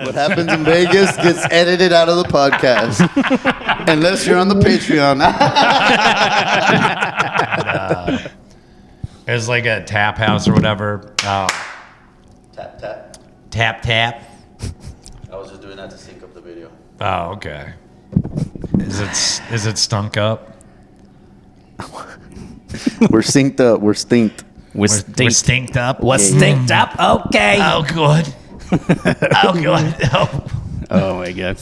What happens in Vegas gets edited out of the podcast. Unless you're on the Patreon. There's like a tap house or whatever. Tap, tap. Tap, tap. I was just doing that to sync up the video. Oh, okay. Is it stunk up? We're synced up. We're stinked. We're stinked up. What's stinked up? Okay. Oh, good. Oh, good. Oh my god.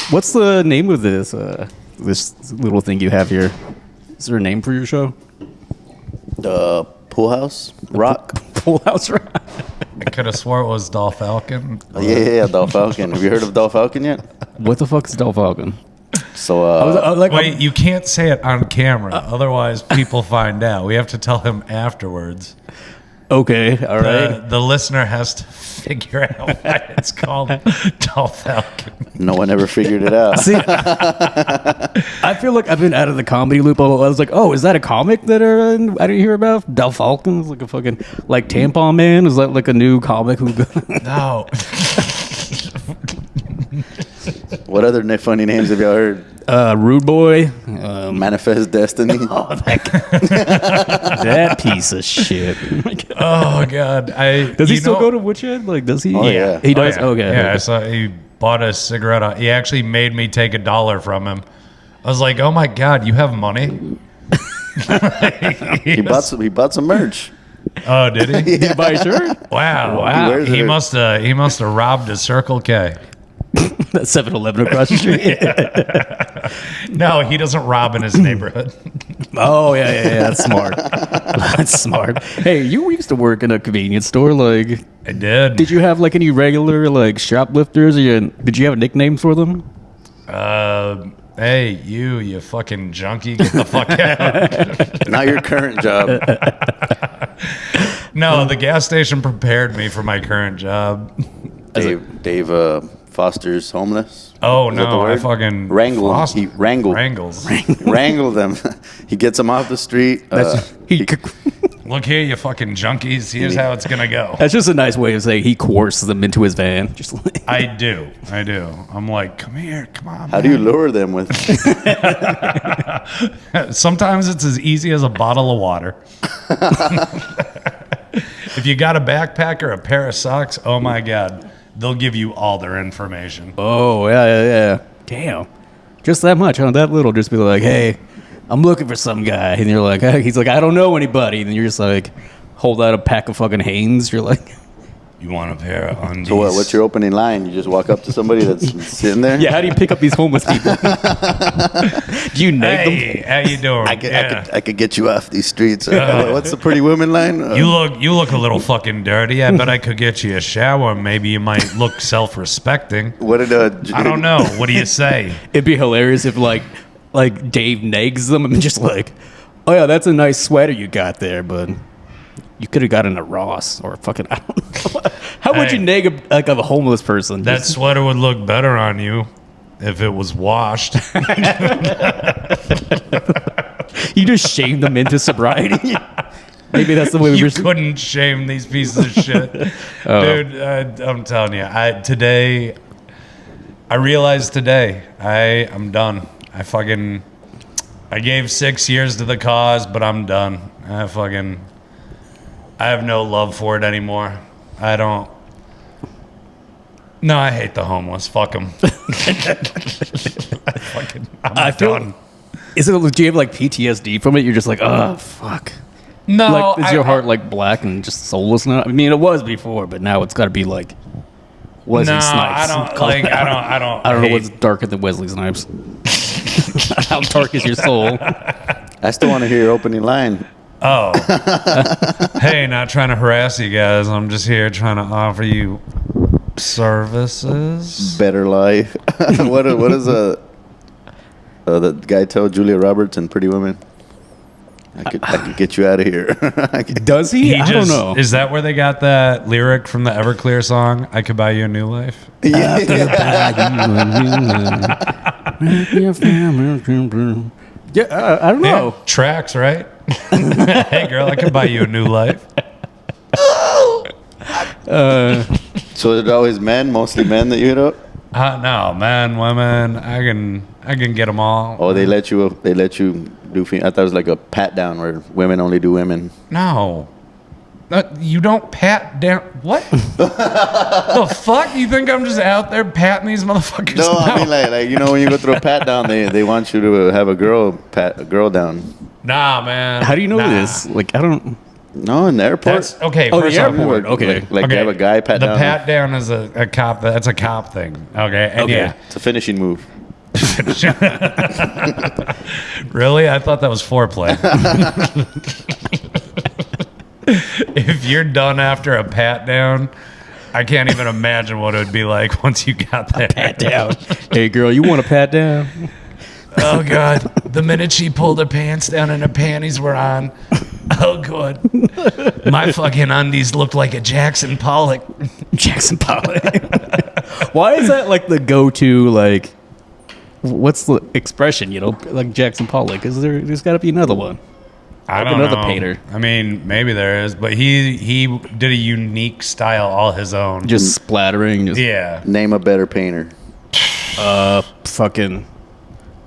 What's the name of this this little thing you have here? Is there a name for your show? The Pool House Rock. Pool House Rock. I could have swore it was Dolph Falcon. Oh, yeah, Dolph Falcon. Have you heard of Dolph Falcon yet? What the fuck is Dolph Falcon? So, Wait, you can't say it on camera. Otherwise, people find out. We have to tell him afterwards. Okay, all right. The listener has to figure out why it's called Dolph Falcon. no one ever figured it out. See, I feel like I've been out of the comedy loop. I was like, oh, is that a comic that I didn't hear about? Dolph Falcon is like a fucking, like Tampon Man? Is that like a new comic? No. What other funny names have y'all heard? Rude Boy. Manifest Destiny. Oh, that piece of shit. Oh, God. Does he still go to Woodshed? Like, does he? Oh, yeah. He does? Oh, yeah. Okay. Yeah, I saw he bought a cigarette. He actually made me take $1 from him. I was like, oh, my God, you have money? He bought some merch. Oh, did he? Did he buy a shirt? Wow. He He wears it. must have robbed a Circle K. That 7-Eleven across the street. No, he doesn't rob in his neighborhood. Oh, yeah. That's smart. That's smart. Hey, you used to work in a convenience store. Like, I did. did you have like any regular like shoplifters? Or did you have a nickname for them? Hey, you fucking junkie, get the fuck out. Not your current job. No, the gas station prepared me for my current job. Dave Foster's homeless. Oh, Is that the no, I word? fucking... Wrangle. He wrangled. Wrangles. Wrangle them. He gets them off the street. Look here, you fucking junkies. Here's how it's going to go. That's just a nice way of saying he coerces them into his van. Just like, I do. I'm like, come here, come on. How do you lure them with? Sometimes it's as easy as a bottle of water. If you got a backpack or a pair of socks, oh my God, they'll give you all their information. oh, yeah. Damn. Just that much, huh? That little. Just be like, hey, I'm looking for some guy. And you're like, hey. He's like, I don't know anybody. And you're just like, hold out a pack of fucking Hanes. You're like... You want a pair of undies? So what's your opening line? You just walk up to somebody that's sitting there? Yeah, how do you pick up these homeless people? Do you nag them? Hey, how you doing? I could get you off these streets. What's the Pretty Woman line? You look a little fucking dirty. I bet I could get you a shower. Maybe you might look self-respecting. What did I don't know. What do you say? It'd be hilarious if like Dave nags them and just like, oh yeah, that's a nice sweater you got there, but you could have gotten a Ross or a fucking, I don't know. How would you nag a homeless person? That sweater would look better on you if it was washed. You just shamed them into sobriety. Maybe that's the way You couldn't shame these pieces of shit. Dude, I'm telling you, I realized today, I'm done. I gave 6 years to the cause, but I'm done. I have no love for it anymore. I don't. No, I hate the homeless. Fuck them. I'm done. Do you have like PTSD from it? You're just like, oh, fuck. No. Like, is your heart like black and just soulless now? I mean, it was before, but now it's got to be like Wesley Snipes. I don't know what's darker than Wesley Snipes. How dark is your soul? I still want to hear your opening line. Oh. Hey, not trying to harass you guys. I'm just here trying to offer you services. Better life. What is the guy tell Julia Roberts in Pretty Woman? I could get you out of here. Does he? I don't know. Is that where they got that lyric from the Everclear song, I Could Buy You a New Life? Yeah. Yeah, I don't know. Yeah, tracks, right? Hey, girl, I could buy you a new life. So is it always men, mostly men that you hit up? No, men, women. I can get them all. Oh, they let you do. I thought it was like a pat down where women only do women. No. You don't pat down. What? The fuck? You think I'm just out there patting these motherfuckers? No, I mean down? like when you go through a pat down, they want you to have a girl down. Nah, man. How do you know Nah. this? Like, I don't. No, in the airport. That's okay. Oh, the first off, airport. Okay. Like they have a guy pat the down. pat down is a cop. That's a cop thing. Okay. And Okay. yeah. It's a finishing move. Really? I thought that was foreplay. If you're done after a pat down, I can't even imagine what it would be like once you got there. Pat down. Hey, girl, you want a pat down? Oh God! The minute she pulled her pants down and her panties were on, oh God! My fucking undies looked like a Jackson Pollock. Jackson Pollock. Why is that like the go-to? Like, what's the expression? You know, like Jackson Pollock. There's got to be another one. I don't another know. painter. I mean, maybe there is, but he did a unique style all his own. Just splattering. Just, yeah. Name a better painter. Fucking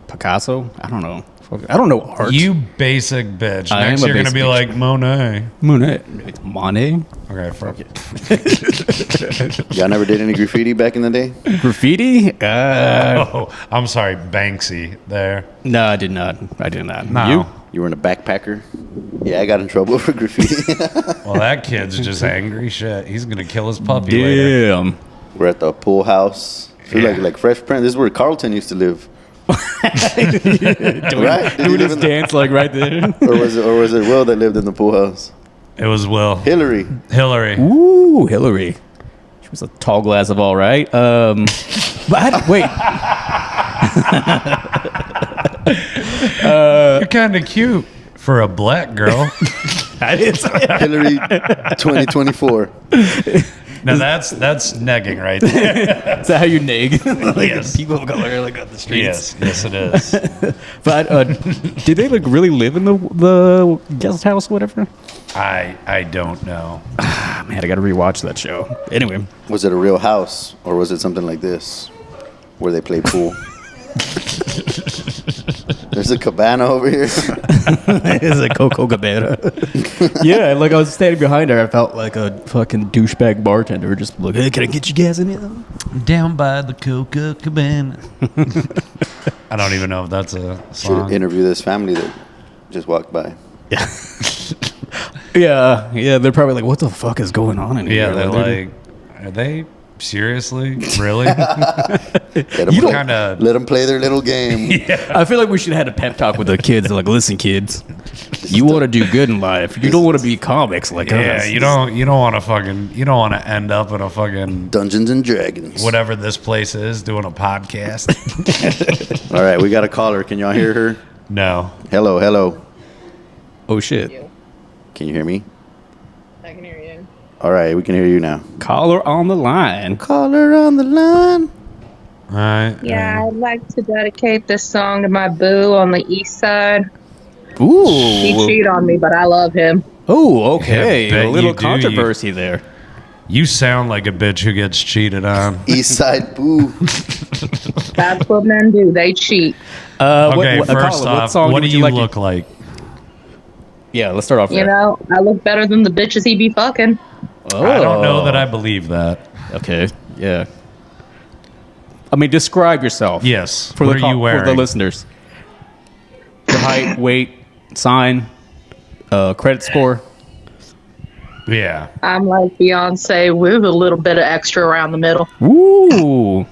Picasso. I don't know. I don't know art. You basic bitch. I Next am a you're gonna basic be bitch. like Monet. Monet. Okay, fuck it. Y'all never did any graffiti back in the day? Graffiti? Oh, I'm sorry, Banksy. There. No, I did not. No. You? You were in a backpacker? Yeah, I got in trouble for graffiti. Well, that kid's just angry. Shit, he's gonna kill his puppy later. Damn. We're at the pool house. So Yeah. like Fresh Prince. This is where Carlton used to live. Right? Did he Doing live his in the- dance like right there. or was it Will that lived in the pool house? It was Will. Hillary. Hillary. Ooh, Hillary. She was a tall glass of all right. But wait. You're kind of cute for a black girl. I didn't say that. Hillary 2024. Now that's negging right there. Is that how you nag? Like Yes. people of color like on the streets. Yes, it is. But did they like really live in the guest house, whatever? I don't know. Ah, man, I got to rewatch that show. Anyway, Was it a real house or was it something like this where they play pool? There's a cabana over here. it's a Coco Cabana. Yeah, like I was standing behind her, I felt like a fucking douchebag bartender, just like, hey, can I get you guys in here? Down by the Coca Cabana. I don't even know if that's a Should song. interview this family that just walked by. Yeah, they're probably like, what the fuck is going on in here? Yeah, they're like, are they seriously? Really? You don't- Let them play their little game. I feel like we should have had a pep talk with the kids. Like, listen, kids, you want to do good in life. You don't want to be comics like Yeah, us. you don't want to end up in a fucking Dungeons and Dragons. whatever this place is doing a podcast. All right, we got a caller. Can y'all hear her? No. Hello. Oh shit! Can you hear me? I can hear you. All right, we can hear you now. Caller on the line. Caller on the line. All right. Yeah, I'd like to dedicate this song to my boo on the east side. He Ooh. cheated on me, but I love him. Oh, okay. Yeah, bet A little you do. controversy there. You sound like a bitch who gets cheated on. East Side Boo. That's what men do. They cheat. Okay, Caller, first what off, song what do would you like to- look like? Yeah, let's start off You there. know, I look better than the bitches he be fucking. Oh. I don't know that I believe that. Okay, yeah. I mean, describe yourself. Yes. For what the are you wearing? For the listeners. Your height, weight, sign, credit score. Yeah. I'm like Beyonce with a little bit of extra around the middle. Ooh.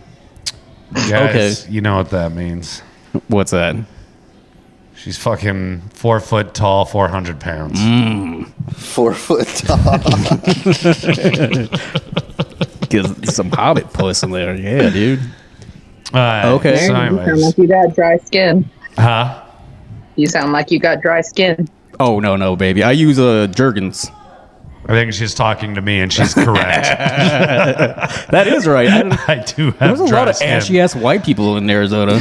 Guys, you know what that means. What's that? She's fucking 4 foot tall, 400 pounds. 4 foot tall. Get some hobbit puss in there. Yeah, dude. Okay. So You sound anyways. like you got dry skin. Huh? You sound like you got dry skin. Oh, no, baby. I use Jergens. I think she's talking to me, and she's correct. That is right. I do have There's a dry lot of skin. ashy-ass white people in Arizona.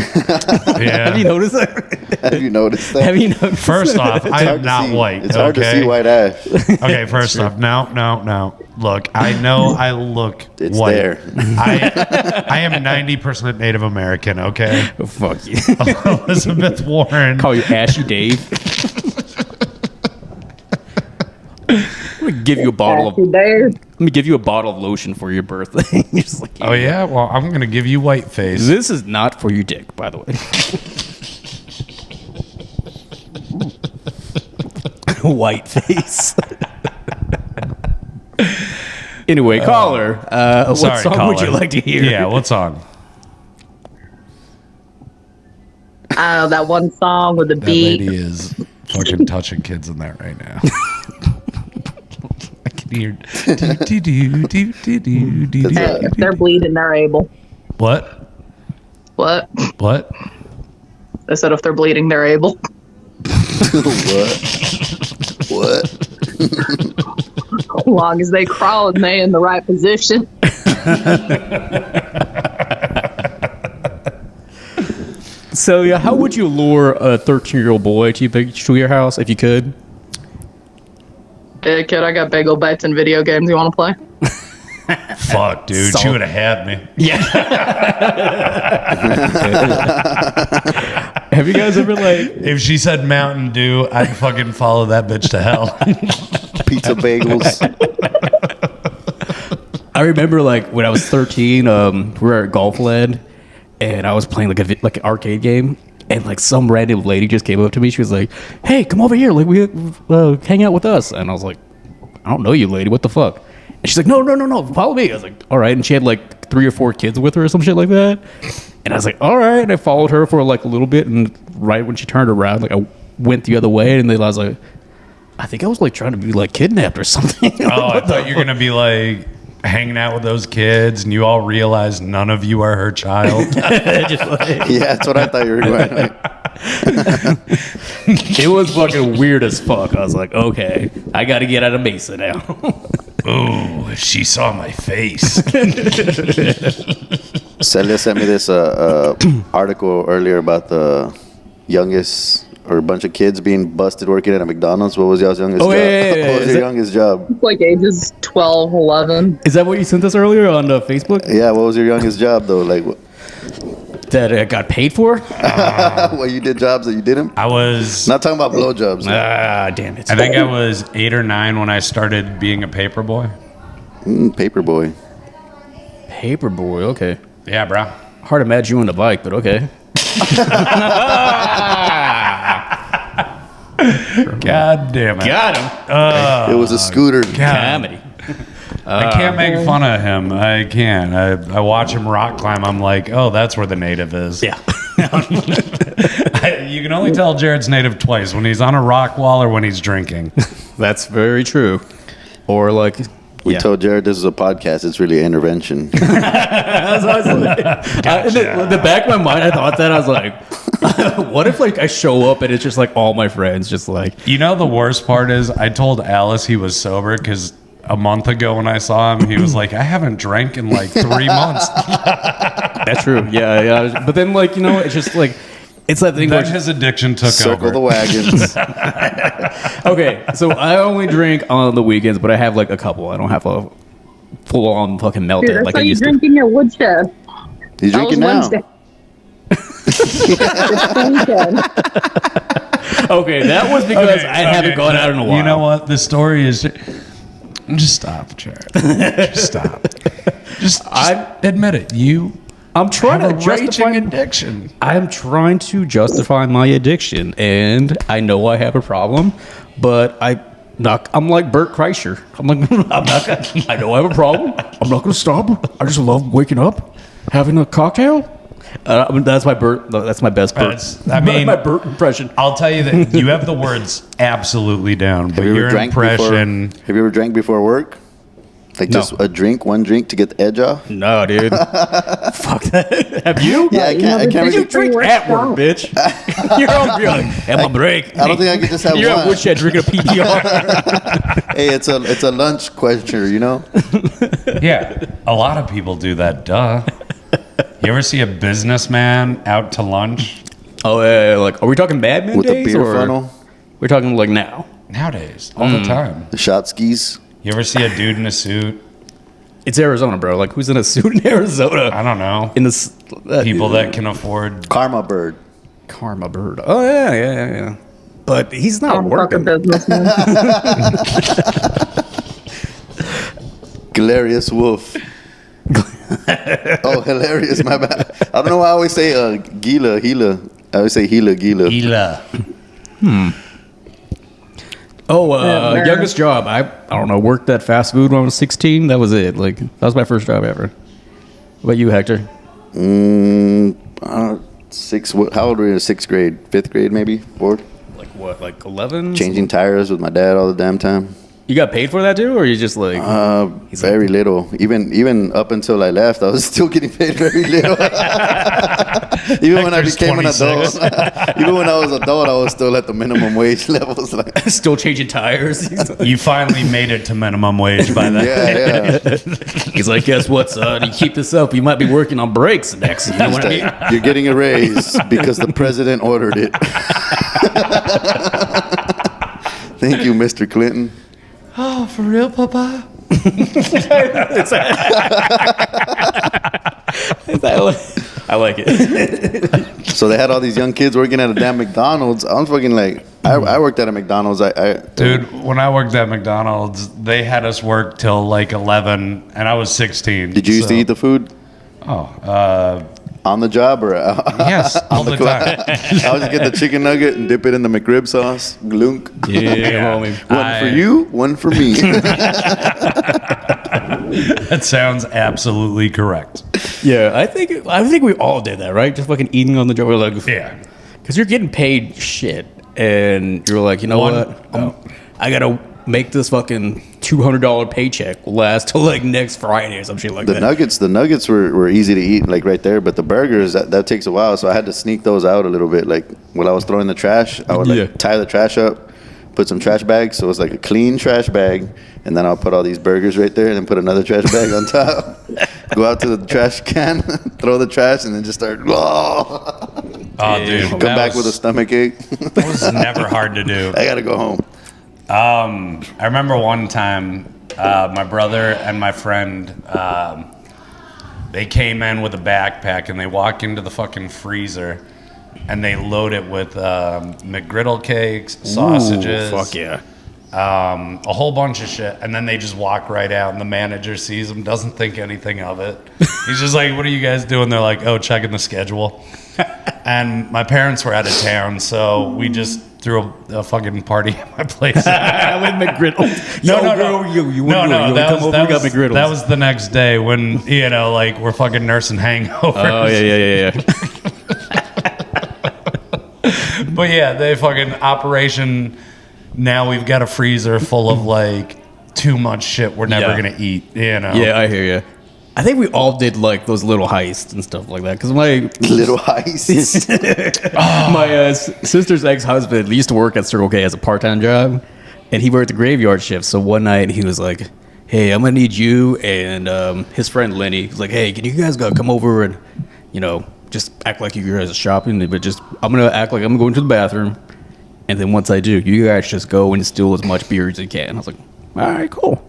Yeah. Have you noticed that? Have you noticed that? Have you noticed First off, I It's hard am to not see. white. It's hard to see white ash. Okay, first off, no. Look, I know I look It's white. there. I am 90% Native American, okay? Oh, fuck you. Elizabeth Warren. Call you Ashy Dave. I'm gonna give you a bottle of. Happy there. Let me give you a bottle of lotion for your birthday. You're just like, Oh, yeah? Well, I'm going to give you white face. This is not for your dick, by the way. White face. Anyway, caller, what Sorry, song would you caller. like to hear? Yeah, what song? Oh, that one song with the That beat. lady is fucking touching kids in there right now. I can hear. Hey, if they're bleeding, they're able. What? What? What? I said if they're bleeding, they're able. What? As long as they crawl and they in the right position. Celia, how would you lure a 13-year-old boy to your house if you could? Hey, kid, I got bagel bites and video games. You want to play? Fuck, dude. She would have had me. Yeah. Have you guys ever If she said Mountain Dew, I'd fucking follow that bitch to hell. Pizza bagels. I remember when I was 13, we were at Golf Land, and I was playing like an arcade game, and some random lady just came up to me. She was like, "Hey, come over here, we hang out with us." And I was like, "I don't know you, lady. What the fuck?" And she's like, "No, follow me." I was like, "All right." And she had 3 or 4 kids with her or some shit like that. And I was like, "All right." And I followed her for a little bit, and right when she turned around, I went the other way, and then I was like, I think I was trying to be Oh, kidnapped or something. I thought you were going to be hanging out with those kids, and you all realize none of you are her child. Yeah, that's what I thought you were going. It was fucking weird as fuck. I was like, okay, I got to get out of Mesa now. Oh, she saw my face. Celia sent me this article earlier about the youngest or a bunch of kids being busted working at a McDonald's. What was y'all's youngest job? Yeah. What was your youngest job? Like ages 12, 11. Is that what you sent us earlier on Facebook? Yeah, what was your youngest job though? That I got paid for? What you did jobs that you didn't? I was, Not talking about blowjobs. Damn it. I think I was 8 or 9 when I started being a paper boy. Paperboy. Paperboy, okay. Yeah, bro. Hard to imagine you on the bike, but okay. God damn it. Got him. It was a scooter. Comedy. I can't make fun of him. I can't. I watch him rock climb. I'm like, oh, that's where the native is. Yeah. You can only tell Jared's native twice, when he's on a rock wall or when he's drinking. That's very true. Or We told Jared this is a podcast. It's really an intervention. In the back of my mind, I thought that. I was like, what if I show up and it's just all my friends just You know, the worst part is I told Alice he was sober because a month ago when I saw him, he was like, I haven't drank in 3 months. That's true. Yeah. But then it's just it's that thing Then where his addiction took Circle over. the wagons. okay, so I only drink on the weekends, but I have a couple. I don't have a full on fucking meltdown Dude, that's like how I you used drink in your woodshed. He's That was drinking now. Wednesday. It's Wednesday. to. Okay, that was because I haven't gone out in a while. You know what? The story is... Just stop, Jared. Just stop. Just admit it. I'm trying have to a raging justify addiction. I'm trying to justify my addiction, and I know I have a problem, but I'm like Bert Kreischer. I'm not gonna, I know I have a problem. I'm not going to stop. I just love waking up, having a cocktail. That's my Bert. That's my best Bert. My Bert impression. I'll tell you that you have the words absolutely down, but Have you your ever drank impression... Have you ever drank before work? Like No. just one drink to get the edge off? No, dude. Fuck that. Have you? Yeah, I can't You really. drink at work, bitch. You're like, have a break. I don't think I could just have You're at one. woodshed drinking a PPR. Hey, it's a lunch question, you know? Yeah, a lot of people do that. Duh. You ever see a businessman out to lunch? Oh, yeah, like, are we talking Mad Men With a days, beer or funnel, we're talking like now? Nowadays, all the time. the shot skis. You ever see a dude in a suit? It's Arizona, bro. Like, who's in a suit in Arizona? I don't know. In this People that can afford. Karma Bird. Karma Bird. Oh yeah. But he's not I'm working. fucking businessman. Galarius Wolf. Oh, hilarious, my bad. I don't know why I always say Gila. I always say Gila. Gila. Oh, Yeah, youngest job. I don't know. Worked at fast food when I was 16. That was it. Like, that was my first job ever. What about you, Hector? How old were you in sixth grade? Fifth grade, maybe? Fourth? Like what? Like 11? Changing tires with my dad all the damn time. You got paid for that too, or you just like? Very little. Even up until I left, I was still getting paid very little. Even when I Hector's became 26. an adult, even when I was adult, I was still at the minimum wage levels. Like, Still changing tires. You finally made it to minimum wage by then. yeah. He's like, guess what, son? You keep this up, you might be working on brakes next. You know what I mean? You're getting a raise because the president ordered it. Thank you, Mr. Clinton. Oh, for real, Papa? I like it. So they had all these young kids working at a damn McDonald's. I'm fucking like, I worked at a McDonald's. Dude, when I worked at McDonald's, they had us work till like 11, and I was 16. Did you used to eat the food Oh, on the job or? yes, all the time. I would just get the chicken nugget and dip it in the McRib sauce. Glunk. Yeah, homie. One for you, one for me. That sounds absolutely correct. Yeah, I think we all did that, right? Just fucking eating on the job. We're like, Yeah. because you're getting paid shit, and you're like, you know what? I gotta make this fucking $200 paycheck last till like next Friday or some shit like The that. nuggets were easy to eat, like right there. But the burgers, that takes a while. So I had to sneak those out a little bit. Like when I was throwing the trash, I would like tie the trash up, put some trash bags. So it was like a clean trash bag. And then I'll put all these burgers right there and then put another trash bag on top. Go out to the trash can, throw the trash, and then just start. Oh, dude. Come that back was, with a stomach ache. That was never hard to do. I gotta go home. I remember one time, my brother and my friend, they came in with a backpack and they walk into the fucking freezer and they load it with McGriddle cakes, sausages. Ooh, fuck yeah. A whole bunch of shit, and then they just walk right out, and the manager sees them, doesn't think anything of it. He's just like, "What are you guys doing?" They're like, "Oh, checking the schedule." And my parents were out of town, so we just threw a fucking party at my place. With McGriddle. No. McGriddles. That was the next day when like we're fucking nursing hangovers. Oh yeah. But yeah, they fucking operation. Now we've got a freezer full of like too much shit we're never gonna eat. Yeah, I hear you. I think we all did like those little heists and stuff like that. Because my Little heist. my sister's ex-husband used to work at Circle K as a part-time job, and he worked the graveyard shift. So one night he was like, "Hey, I'm gonna need you and his friend Lenny." He's like, "Hey, can you guys come over and just act like you guys are shopping, but just I'm gonna act like I'm going to the bathroom, and then once I do, you guys just go and steal as much beer as you can." I was like, "All right, cool."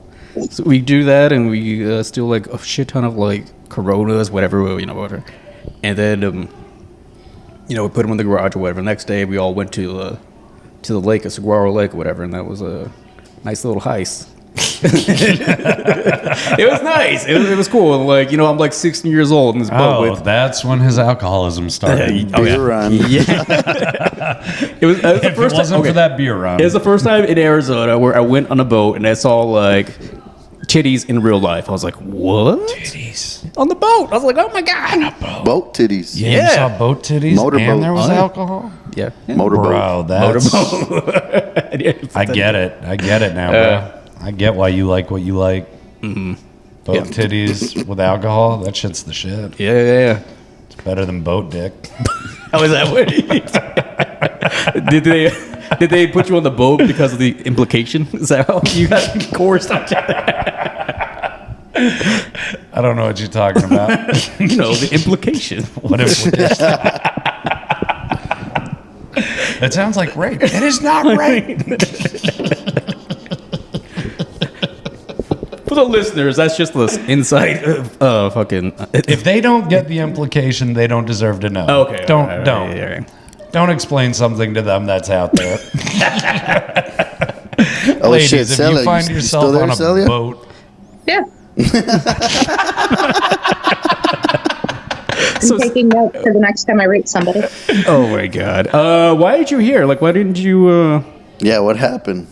So we do that, and we steal like a shit ton of like Coronas, whatever, whatever. And then, we put them in the garage or whatever. Next day, we all went to the lake, a Saguaro Lake or whatever, and that was a nice little heist. It was nice. It was cool. And like, I'm like 16 years old in this boat with. That's when his alcoholism started. Beer run. Yeah. It was the If first it wasn't time, for that beer run. It was the first time in Arizona where I went on a boat and I saw like titties in real life. I was like, what? Titties. On the boat. I was like, oh my God. Boat titties. Yeah, Yeah. you saw boat titties Motorboat. and there was Oh, yeah. alcohol? Yeah. Motorboat. Bro, that's... Motorboat. I get it. I get it now, bro. I get why you like what you like. Boat titties with alcohol. That shit's the shit. Yeah. It's better than boat dick. How is that what Did they put you on the boat because of the implication? Is that how you got coerced out? I don't know what you're talking about. The implication. What implication? That sounds like rape. It is not rape. For the listeners, that's just the inside fucking. If they don't get the implication, they don't deserve to know. Okay. Don't. Right. Don't explain something to them that's out there. Oh, Ladies, shit, if Celia, you find you yourself still there, on a Celia? boat, Yeah. I'm taking notes for the next time I rape somebody. Oh my god. Why did you hear? Like, why didn't you? Yeah, what happened?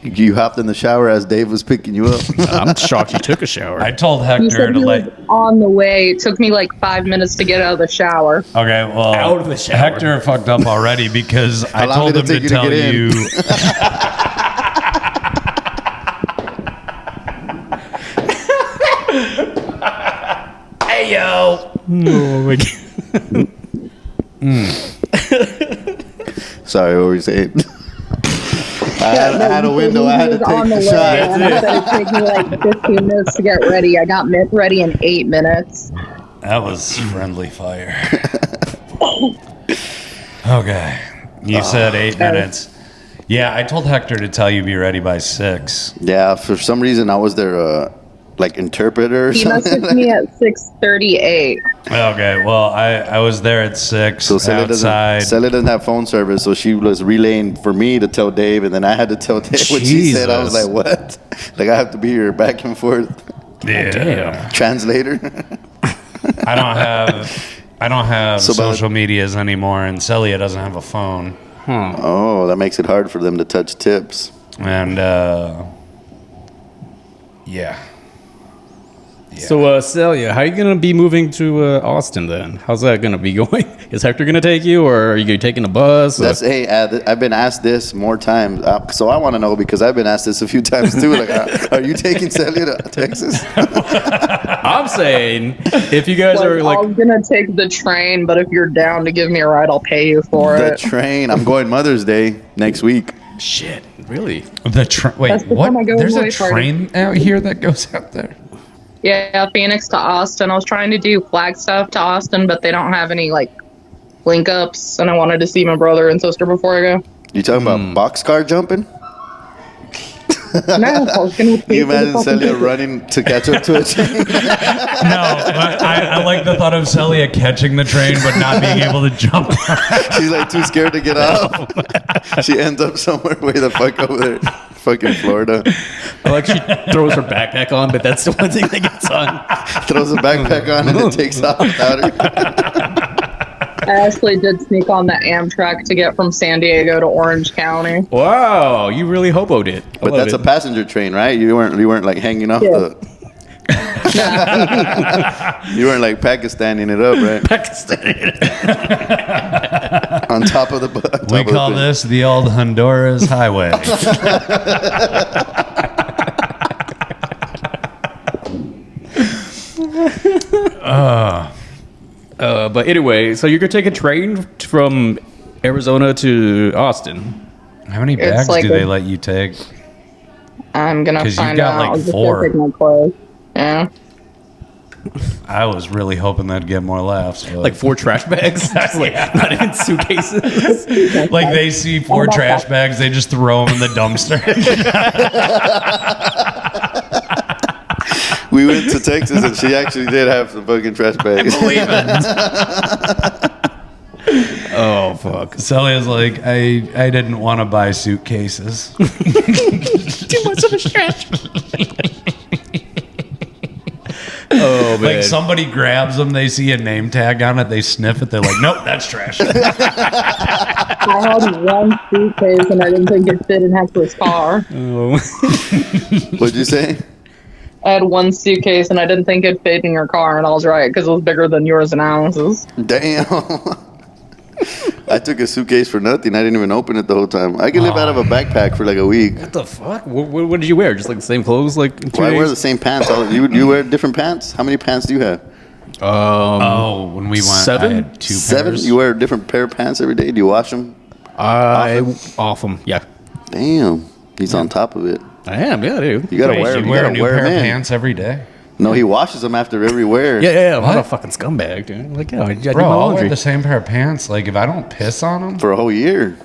You hopped in the shower as Dave was picking you up. I'm shocked you took a shower. I told He Hector said to he was let. on the way. It took me like 5 minutes to get out of the shower. Okay, well, Out of the shower. Hector fucked up already because I long told did him it to take you to tell get in? you. Hey yo! Oh my god. Sorry, what were you saying? I had a window. I had to take on the the way. shot. And I said it'd take me like 15 minutes to get ready. I got ready in 8 minutes. That was friendly fire. Okay, you said 8 minutes. Yeah, I told Hector to tell you be ready by 6. Yeah, for some reason I was their interpreter or He something. messaged me at 6:38. Okay, well, I was there at 6 So Celia outside. doesn't have phone service, so she was relaying for me to tell Dave, and then I had to tell Dave what she said. I was Jesus. like, what? Like, I have to be here back and forth. Yeah. Damn. Translator. I don't have So about- social medias anymore, and Celia doesn't have a phone. Oh, that makes it hard for them to touch tips. And yeah. So, Celia, how are you gonna be moving to Austin then? How's that gonna be going? Is Hector gonna take you, or are you taking a bus? That's I've been asked this more times, so I want to know because I've been asked this a few times too. Like, are you taking Celia to Texas? I'm saying if you guys are I'm gonna take the train, but if you're down to give me a ride, I'll pay you for The it. train. I'm going Mother's Day next week. shit, really? Wait, That's the what? time I go There's a away party. train out here that goes out there? Yeah, Phoenix to Austin. I was trying to do Flagstaff to Austin, but they don't have any link ups, and I wanted to see my brother and sister before I go. You talking about boxcar jumping? No, I was gonna pay You for the imagine fucking Celia running to catch up to a train? No, but I like the thought of Celia catching the train but not being able to jump. She's like too scared to get off. She ends up somewhere way the fuck over there. Fucking Florida. I like she throws her backpack on, but that's the one thing that gets on. Throws a backpack on and it takes off without her. I actually did sneak on the Amtrak to get from San Diego to Orange County. Wow, you really hoboed it. But that's a passenger train, right? You weren't like hanging off Yeah. You weren't like Pakistaning it up, right? On top of the bus. We call this the old Honduras Highway. But anyway, so you're gonna take a train from Arizona to Austin. How many It's bags like do they a- let you take? I'm gonna 'Cause you've find got, out. like, I'll just go 4. take my clothes. Yeah. I was really hoping they'd get more laughs. But Like 4 trash bags, not even suitcases. like they see 4 trash bags, they just throw them in the dumpster. We went to Texas and she actually did have some fucking trash bags. Oh fuck! Celia's like, I didn't want to buy suitcases. Too much of a stretch. Oh man! Like somebody grabs them, they see a name tag on it, they sniff it, they're like, nope, that's trash. I had one suitcase and I didn't think it fit in Hector's car. Oh. What'd you say? I had one suitcase and I didn't think it fit in your car, and I was right because it was bigger than yours in ounces. Damn. I took a suitcase for nothing. I didn't even open it the whole time. I could live out of a backpack for like a week. What the fuck? What did you wear? Just like the same clothes? Like in 2 Well, I wear days? the same pants. You wear different pants? How many pants do you have? When we went, 7? I had 2 7? pairs. You wear a different pair of pants every day? Do you wash them? Off them. Yeah. Damn. He's on top of it. I am. Yeah, dude. You gotta Wait, wear you them. wear a gotta new wear pair 'em of in. pants every day? No, he washes them after every wear. Yeah. I'm not a What? fucking scumbag, dude. Like, yeah, I do Bro, my I'll wear laundry. the same pair of pants. Like, if I don't piss on them, For a whole year.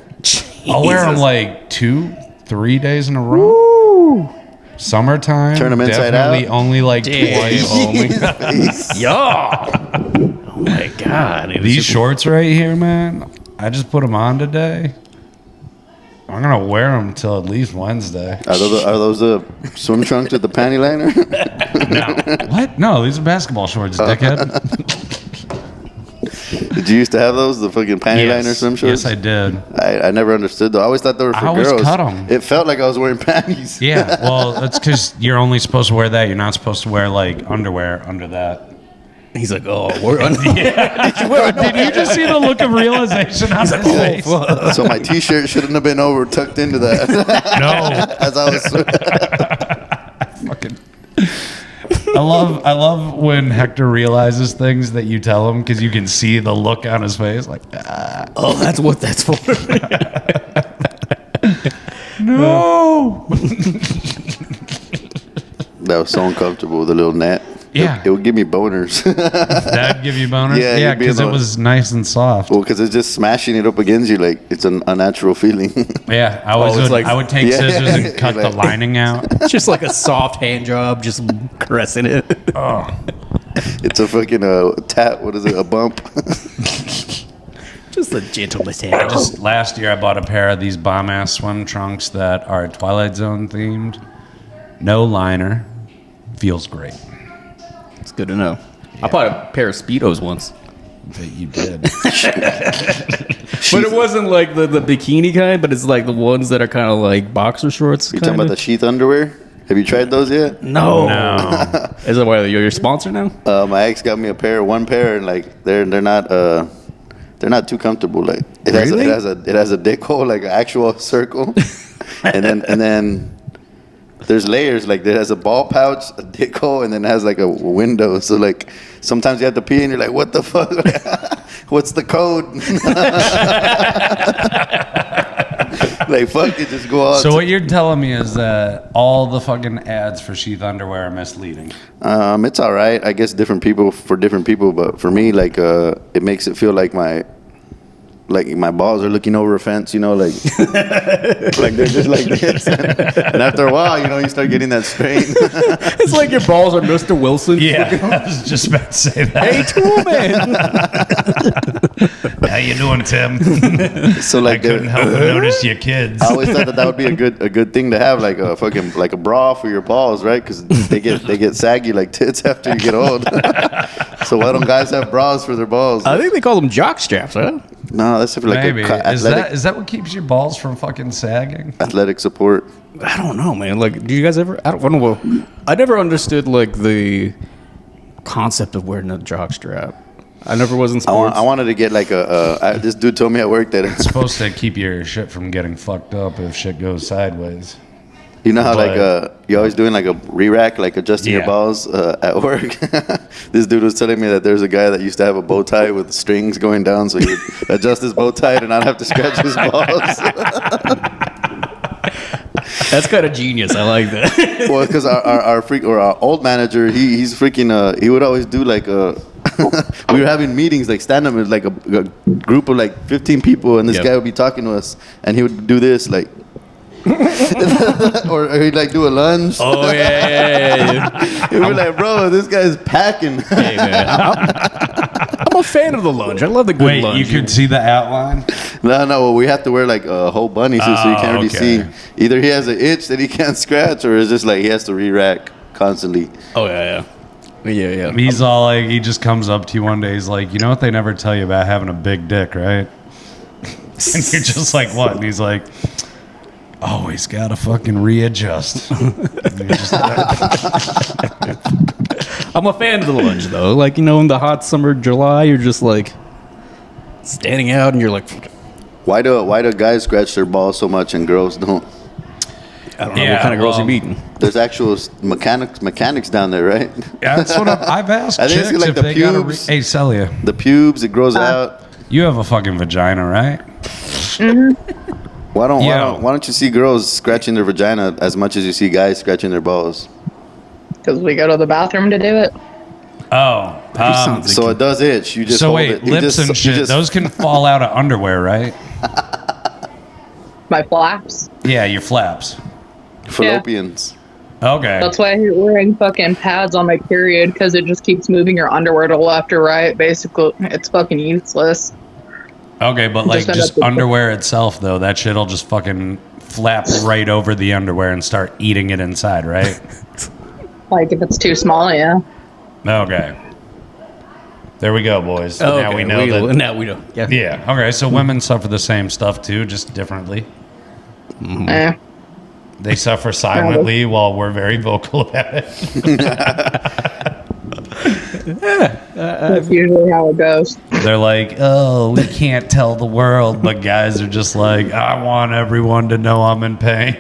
I'll wear them like 2-3 days in a row. Summertime. Turn 'em inside definitely out. only like Damn. twice. Face. Yeah. Oh my god. These shorts right here, man, I just put them on today. I'm going to wear them till at least Wednesday. Are those the swim trunks with the panty liner? No. What? No, these are basketball shorts, dickhead. Did you used to have those? The fucking panty liner swim shorts? Yes, I did. I never understood though. I always thought they were for I always girls. cut 'em. It felt like I was wearing panties. Yeah, well, that's because you're only supposed to wear that. You're not supposed to wear, like, underwear under that. He's like, oh, we're on. Did you just see the look of realization on his face? So my t-shirt shouldn't have been over tucked into that. No. As I was Fucking. I love when Hector realizes things that you tell him because you can see the look on his face. Like, Oh, that's what that's for. no. that was so uncomfortable with the little net. Yeah. It would give me boners. That'd give you boners? Yeah, Yeah, you'd be because it alone. was nice and soft. Well, because it's just smashing it up against you, like it's an unnatural feeling. Yeah, I always it's would, like- I would take Yeah. scissors and cut the Like- lining out. It's just like a soft hand job, just caressing it. Oh. It's a fucking tap. What is it? A bump. Just a gentle massage. Just last year, I bought a pair of these bomb-ass swim trunks that are Twilight Zone themed. No liner. Feels great. It's good to know. I bought a pair of Speedos once. That you did. But it wasn't like the bikini kind, but it's like the ones that are kind of like boxer shorts. You talking about the sheath underwear? Have you tried those yet? No. No. Is that why you're your sponsor now? My ex got me one pair, and like they're not too comfortable. Like it Really? has a dick hole, like an actual circle, and then there's layers. Like it has a ball pouch, a dick hole, and then it has like a window. So like sometimes you have to pee, and you're like, what the fuck? What's the code? Like fuck it, just go out. So what you're telling me is that all the fucking ads for sheath underwear are misleading. It's all right. I guess different people, but for me, like, it makes it feel like my balls are looking over a fence, you know, like they're just like this. And after a while, you know, you start getting that strain. It's like your balls are Mr. Wilson. Yeah, I was just about to say that. Hey, tool man. How you doing, Tim? So I like, couldn't help but notice your kids. I always thought that would be a good thing to have, like a fucking like a bra for your balls, right? Because they get saggy like tits after you get old. So why don't guys have bras for their balls? I think they call them jock straps, huh? No, that's for like Maybe. Is athletic, that what keeps your balls from fucking sagging? athletic support. I don't know, man. Like, do you guys ever? I don't know. I never understood like the concept of wearing a jock strap. I never was in sports. I wanted to get like this dude told me at work that It's supposed to keep your shit from getting fucked up if shit goes sideways. you know how But- like you're always doing like a re-rack, like adjusting your Yeah. balls at work. This dude was telling me that there's a guy that used to have a bow tie with strings going down, so he would adjust his bow tie and not have to scratch his balls. That's kind of genius. I like that. Well, because our old manager, he's freaking he would always do like we were having meetings like stand up with like a group of like 15 people, and this Yep. guy would be talking to us, and he would do this like. or he'd like do a lunge. Oh yeah. He'd be like, bro, this guy's packing. Hey, man. I'm a fan of the lunge. I love the good Wait, lunge. you could see the outline? No, well, we have to wear like a whole bunny suit, so you can't really okay. see. Either he has an itch that he can't scratch, or it's just like he has to re-rack constantly. Oh yeah. Yeah. He's all like, he just comes up to you one day. He's like, you know what they never tell you about having a big dick, right? And you're just like, what? And he's like, always gotta fucking readjust. And you're just like, I'm a fan of the lunge though. Like, you know, in the hot summer July, you're just like, standing out, and you're like, Why do guys scratch their balls so much and girls don't? I don't know what kind of girls you're meeting. There's actual mechanics down there, right? Yeah, that's what I've asked. I think it's chicks like if the they gotta pubes. hey, Celia, The pubes, it grows out. you have a fucking vagina, right? Why Yo. don't you see girls scratching their vagina as much as you see guys scratching their balls? Because we go to the bathroom to do it. Oh, So it does itch. You just so hold wait, it. You lips just- and you shit. just- Those can fall out of underwear, right? My flaps. Yeah, your flaps. fallopians. Okay. That's why I hate wearing fucking pads on my period, because it just keeps moving your underwear to left or right. Basically, it's fucking useless. Okay, but like Just end just up with- underwear itself, though, that shit'll just fucking flap right over the underwear and start eating it inside, right? Like, if it's too small, yeah. Okay. There we go, boys. Oh, now we know that. Now we know. Yeah. Yeah. Okay. So women suffer the same stuff too, just differently. Eh. They suffer silently while we're very vocal about it. That's usually how it goes. They're like, "Oh, we can't tell the world," but guys are just like, "I want everyone to know I'm in pain."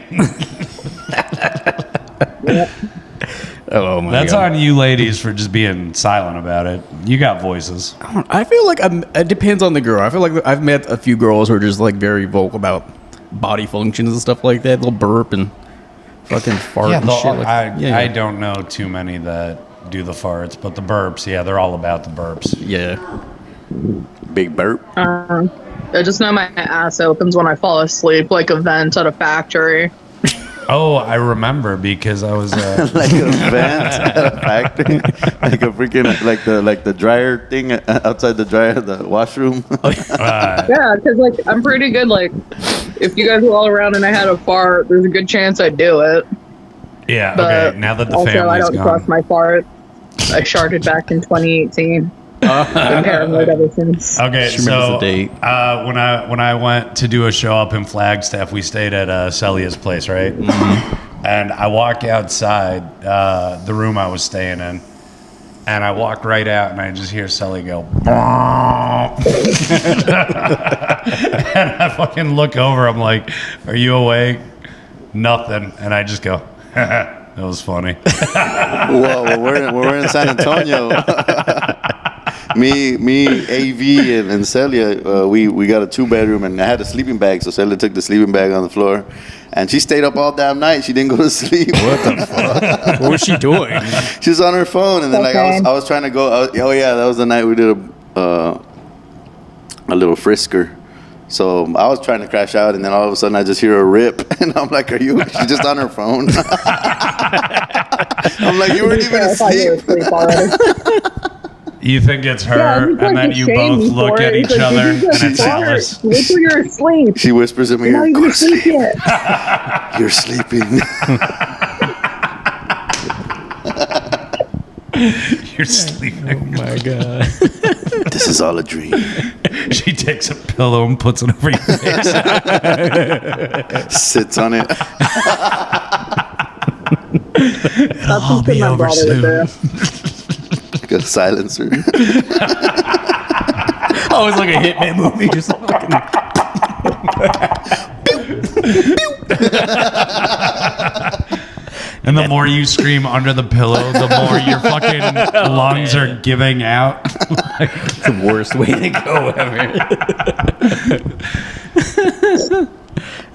Oh my That's God. on you, ladies, for just being silent about it. You got voices. I feel like it depends on the girl. I feel like I've met a few girls who are just like very vocal about body functions and stuff like that. They'll burp and fucking fart and shit. Like, I don't know too many that do the farts, but the burps, yeah, they're all about the burps. Yeah. Big burp. I just know my ass opens when I fall asleep, like a vent at a factory. Oh, I remember because I was. Like a vent at a factory, like a freaking like the dryer thing outside the washroom. Yeah, because like I'm pretty good. Like, if you guys were all around and I had a fart, there's a good chance I'd do it. Yeah. But Okay. Now that the also, I family's don't gone. trust my fart. I sharted back in 2018. Been paranoid ever since. Okay, Just remembers so the date. when I went to do a show up in Flagstaff, we stayed at Celia's place, right? Mm-hmm. And I walk outside the room I was staying in, and I walk right out, and I just hear Celia go, "Bonk." And I fucking look over. I'm like, "Are you awake?" Nothing, and I just go, "That was funny." Whoa, we're in San Antonio. me, AV, and Celia, we got a 2-bedroom, and I had a sleeping bag, so Celia took the sleeping bag on the floor, and she stayed up all damn night. She didn't go to sleep. What the fuck? What was she doing? She was on her phone, and then like Okay. I was trying to go. Oh yeah, that was the night we did a little frisker. So I was trying to crash out, and then all of a sudden I just hear a rip, and I'm like, "Are you?" She's just on her phone. I'm like, "You weren't even I thought you were asleep." asleep already. You think it's her, Yeah, he's and like then you ashamed both for look it. at He's each like, other, "Did and you just it's fart? Alice. Wait till you're asleep. She whispers in my You're not ear, even "Go to asleep sleep. yet." You're sleeping." You're sleeping. Oh my God. This is all a dream. She takes a pillow and puts it over your face. Sits on it. That's all be something my over brother would do. Like a silencer. Oh, it's like a Hitman movie. Just fucking. And the more you scream under the pillow, the more your fucking lungs are giving out. It's the worst way to go ever.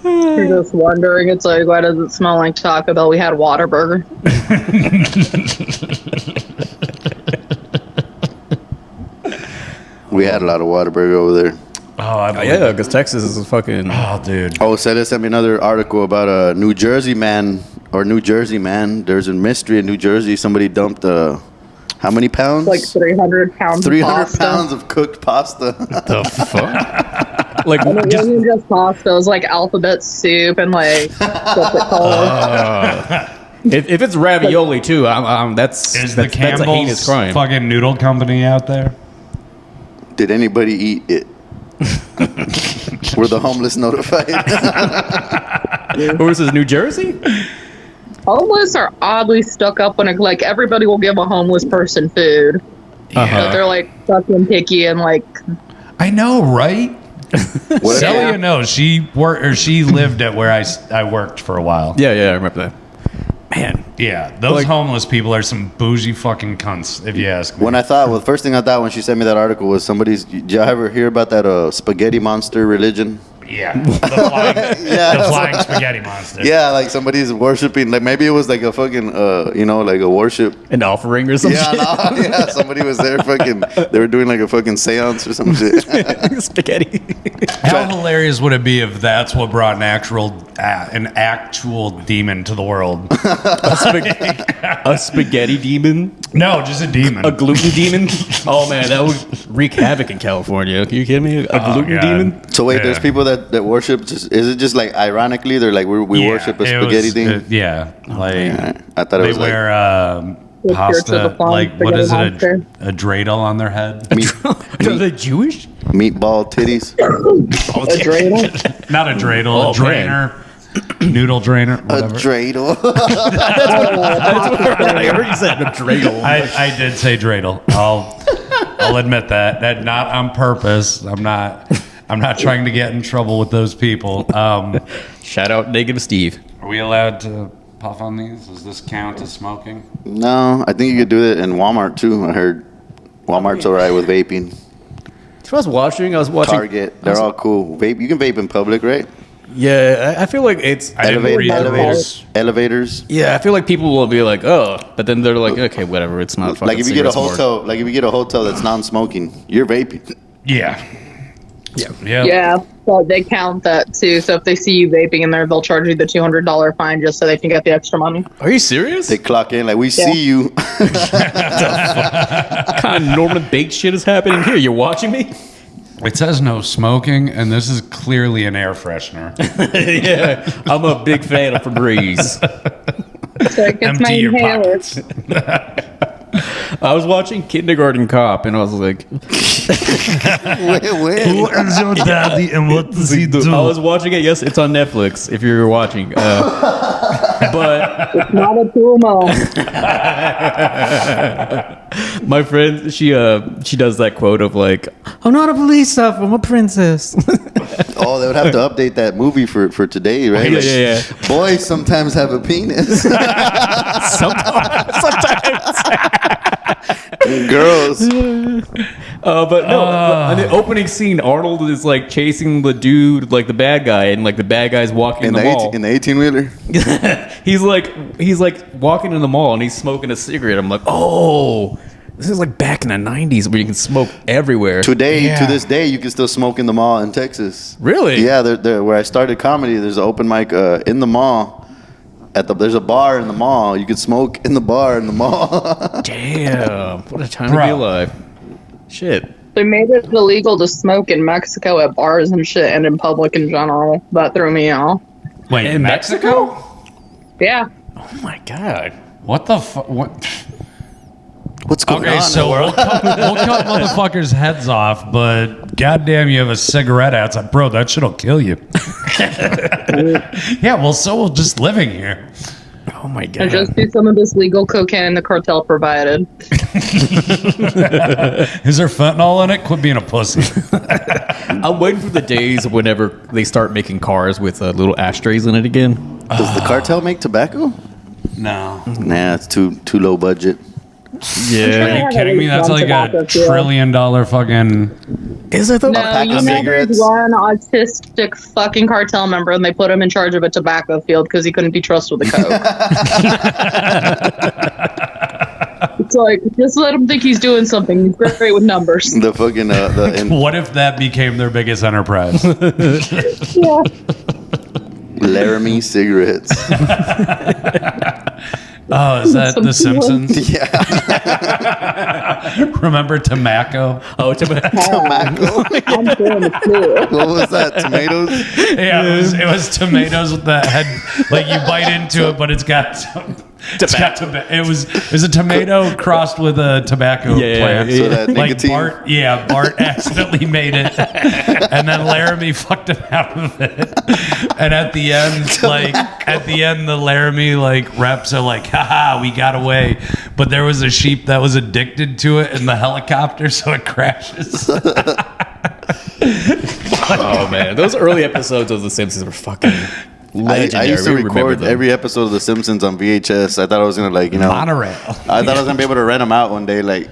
You're just wondering, it's like, why does it smell like Taco Bell? We had Whataburger. We had a lot of Whataburger over there. Oh, Yeah, because Texas is a fucking. Oh, dude. Oh, Celia sent me another article about a New Jersey man. There's a mystery in New Jersey. Somebody dumped how many pounds? Like 300 pounds 300 of pasta. pounds of cooked pasta. The fuck? Like, And it just. wasn't just pasta. It was like alphabet soup and like, what's it called? If it's ravioli too, that's Is that's the a heinous Campbell's crime. fucking noodle company out there? Did anybody eat it? Were the homeless notified? Or is this New Jersey? Homeless are oddly stuck up when it, like, everybody will give a homeless person food. But they're like fucking picky and like I know, right? Celia knows. She lived at where I worked for a while. Yeah, I remember that. Man. Yeah, those homeless people are some bougie fucking cunts, if you ask me. The first thing I thought when she sent me that article was did you ever hear about that spaghetti monster religion? Yeah, the flying spaghetti monster. Yeah, like somebody's worshiping, like maybe it was like a fucking, like a worship. An offering or something. Yeah, somebody was there they were doing like a fucking seance or some shit. Spaghetti. How hilarious would it be if that's what brought an actual demon to the world? A spaghetti demon? No, just a demon. A gluten demon? Oh man, that would wreak havoc in California. Are you kidding me? A gluten demon? So wait, there's people that worship. Is it just like ironically they're like we worship a spaghetti thing? I thought it was wear pasta. Like what is it? A dreidel on their head? Are they Jewish? Meatball titties. A dreidel? Not a dreidel. A drainer. Noodle drainer. Whatever. A dreidel. That's what I heard you said. A dreidel. I did say dreidel. I'll admit that. That not on purpose. I'm not trying to get in trouble with those people. Shout out Negative Steve. Are we allowed to puff on these? Does this count as smoking? No, I think you could do it in Walmart too. I heard Walmart's alright with vaping. So I was watching. Target. They're all cool. Vape. You can vape in public, right? Yeah, I feel like it's elevators. Yeah, I feel like people will be like, oh, but then they're like, okay, whatever. It's not fucking. Like if you get a hotel, that's non-smoking, you're vaping. Yeah. Yeah, so they count that too. So if they see you vaping in there, they'll charge you the $200 fine just so they can get the extra money. Are you serious? They clock in like we see you. What kind of Norman Bates shit is happening here? You're watching me? It says no smoking, and this is clearly an air freshener. Yeah, I'm a big fan of Febreze. So it gets my Empty your inhaler. pockets. I was watching Kindergarten Cop, and I was like, Wait. Who is your daddy, and what does he do? I was watching it. Yes, it's on Netflix. If you're watching, but It's not a tumor. my friend, she does that quote of like, I'm not a police officer, I'm a princess. Oh, they would have to update that movie for today, right? Yeah. Boys sometimes have a penis. Sometimes. Girls. But no, in the opening scene, Arnold is like chasing the dude, like the bad guy, and like the bad guy's walking in the mall. In the 18-wheeler? he's like walking in the mall and he's smoking a cigarette. I'm like, oh, this is like back in the 90s where you can smoke everywhere. To this day, you can still smoke in the mall in Texas. Really? Yeah, where I started comedy, there's an open mic in the mall. There's a bar in the mall. You can smoke in the bar in the mall. Damn, what a time to be alive. Shit. They made it illegal to smoke in Mexico at bars and shit and in public in general. That threw me off. Wait, In Mexico? Yeah. Oh my god. What the fuck? What? What's going on? So we'll cut motherfuckers' heads off, but goddamn, you have a cigarette outside. Bro, that shit'll kill you. Yeah, well, so we're just living here. Oh my And god. just do some of this legal cocaine the cartel provided. Is there fentanyl in it? Quit being a pussy. I'm waiting for the days whenever they start making cars with little ashtrays in it again. Does the cartel make tobacco? No. Nah, it's too low budget. Yeah. Are you kidding me? That's like a $1 trillion fucking... Is it though? No, pack you of know cigarettes. there's one autistic fucking cartel member and they put him in charge of a tobacco field because he couldn't be trusted with the coke. It's like, just let him think he's doing something. He's great with numbers. The fucking What if that became their biggest enterprise? Yeah. Laramie cigarettes. Oh, is that The Simpsons? Yeah. Remember Tobacco? Oh, tobacco. Tobacco. I'm doing it too. What was that? Tomatoes? Yeah, it was tomatoes that had, like, you bite into it, but it's got... It was a tomato crossed with a tobacco plant. So that Like nicotine. Bart accidentally made it, and then Laramie fucked him out of it. And at the end, the Laramie reps are like, haha, we got away. But there was a sheep that was addicted to it in the helicopter, so it crashes. Oh man, those early episodes of The Simpsons were fucking legendary. I used to We remember record them. every episode of The Simpsons on VHS. I thought I was gonna Monorail. I thought I was gonna be able to rent them out one day. Like,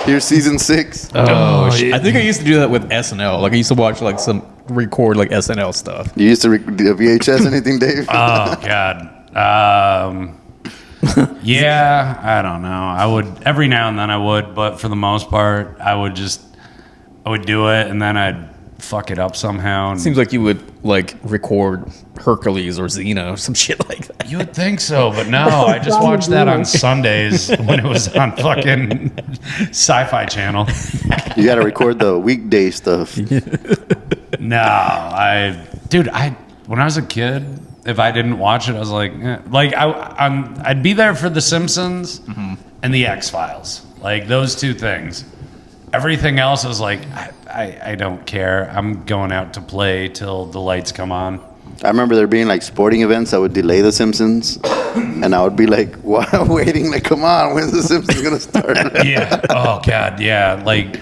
here's season 6. I think I used to do that with SNL. Like I used to watch like record like SNL stuff. You used to do VHS anything, Dave? Oh God. Yeah, I don't know. I would every now and then I would, but for the most part, I would do it and then I'd fuck it up somehow. Seems like you would like record Hercules or Xena or some shit like that. You would think so, but no. I just watched that on Sundays when it was on fucking Sci-Fi Channel. You got to record the weekday stuff. No, when I was a kid, if I didn't watch it, I was like, I'd be there for The Simpsons and The X-Files, like those two things. Everything else is like, I don't care. I'm going out to play till the lights come on. I remember there being like sporting events that would delay The Simpsons, and I would be like, waiting, like, come on, when's The Simpsons gonna start? Yeah. Oh God. Yeah. Like,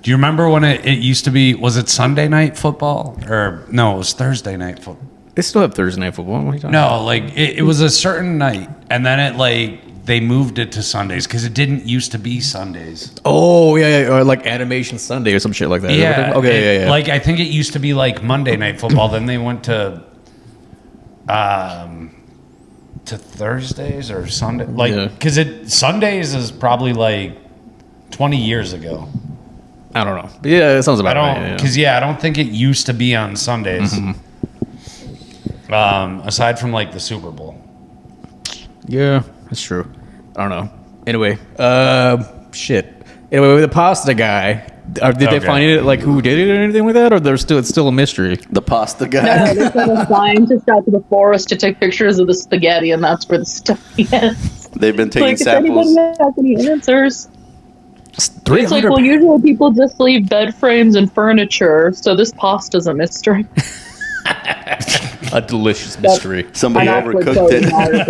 do you remember when it used to be? Was it Sunday night football or no? It was Thursday night football. They still have Thursday Night Football. What are you talking No, like it was a certain night, and then it like they moved it to Sundays because it didn't used to be Sundays. Oh yeah, or like Animation Sunday or some shit like that. Yeah. Okay, yeah. Like I think it used to be like Monday Night Football. Then they went to Thursdays or Sunday. Like because Sundays is probably like 20 years ago. I don't know. But yeah, it sounds about right. Because I don't think it used to be on Sundays. Aside from like the Super Bowl. Yeah, that's true. I don't know. Anyway, shit. Anyway, with the pasta guy, did they find it like who did it or anything like that, or it's still a mystery? The pasta guy. No, they sent a scientist out to the forest to take pictures of the spaghetti, and that's where the stuff is. They've been taking Like, if samples. anybody has any answers. It's like, 300 well, usually people just leave bed frames and furniture, so this pasta's a mystery. A delicious mystery. Somebody I'm actually overcooked so it. tired.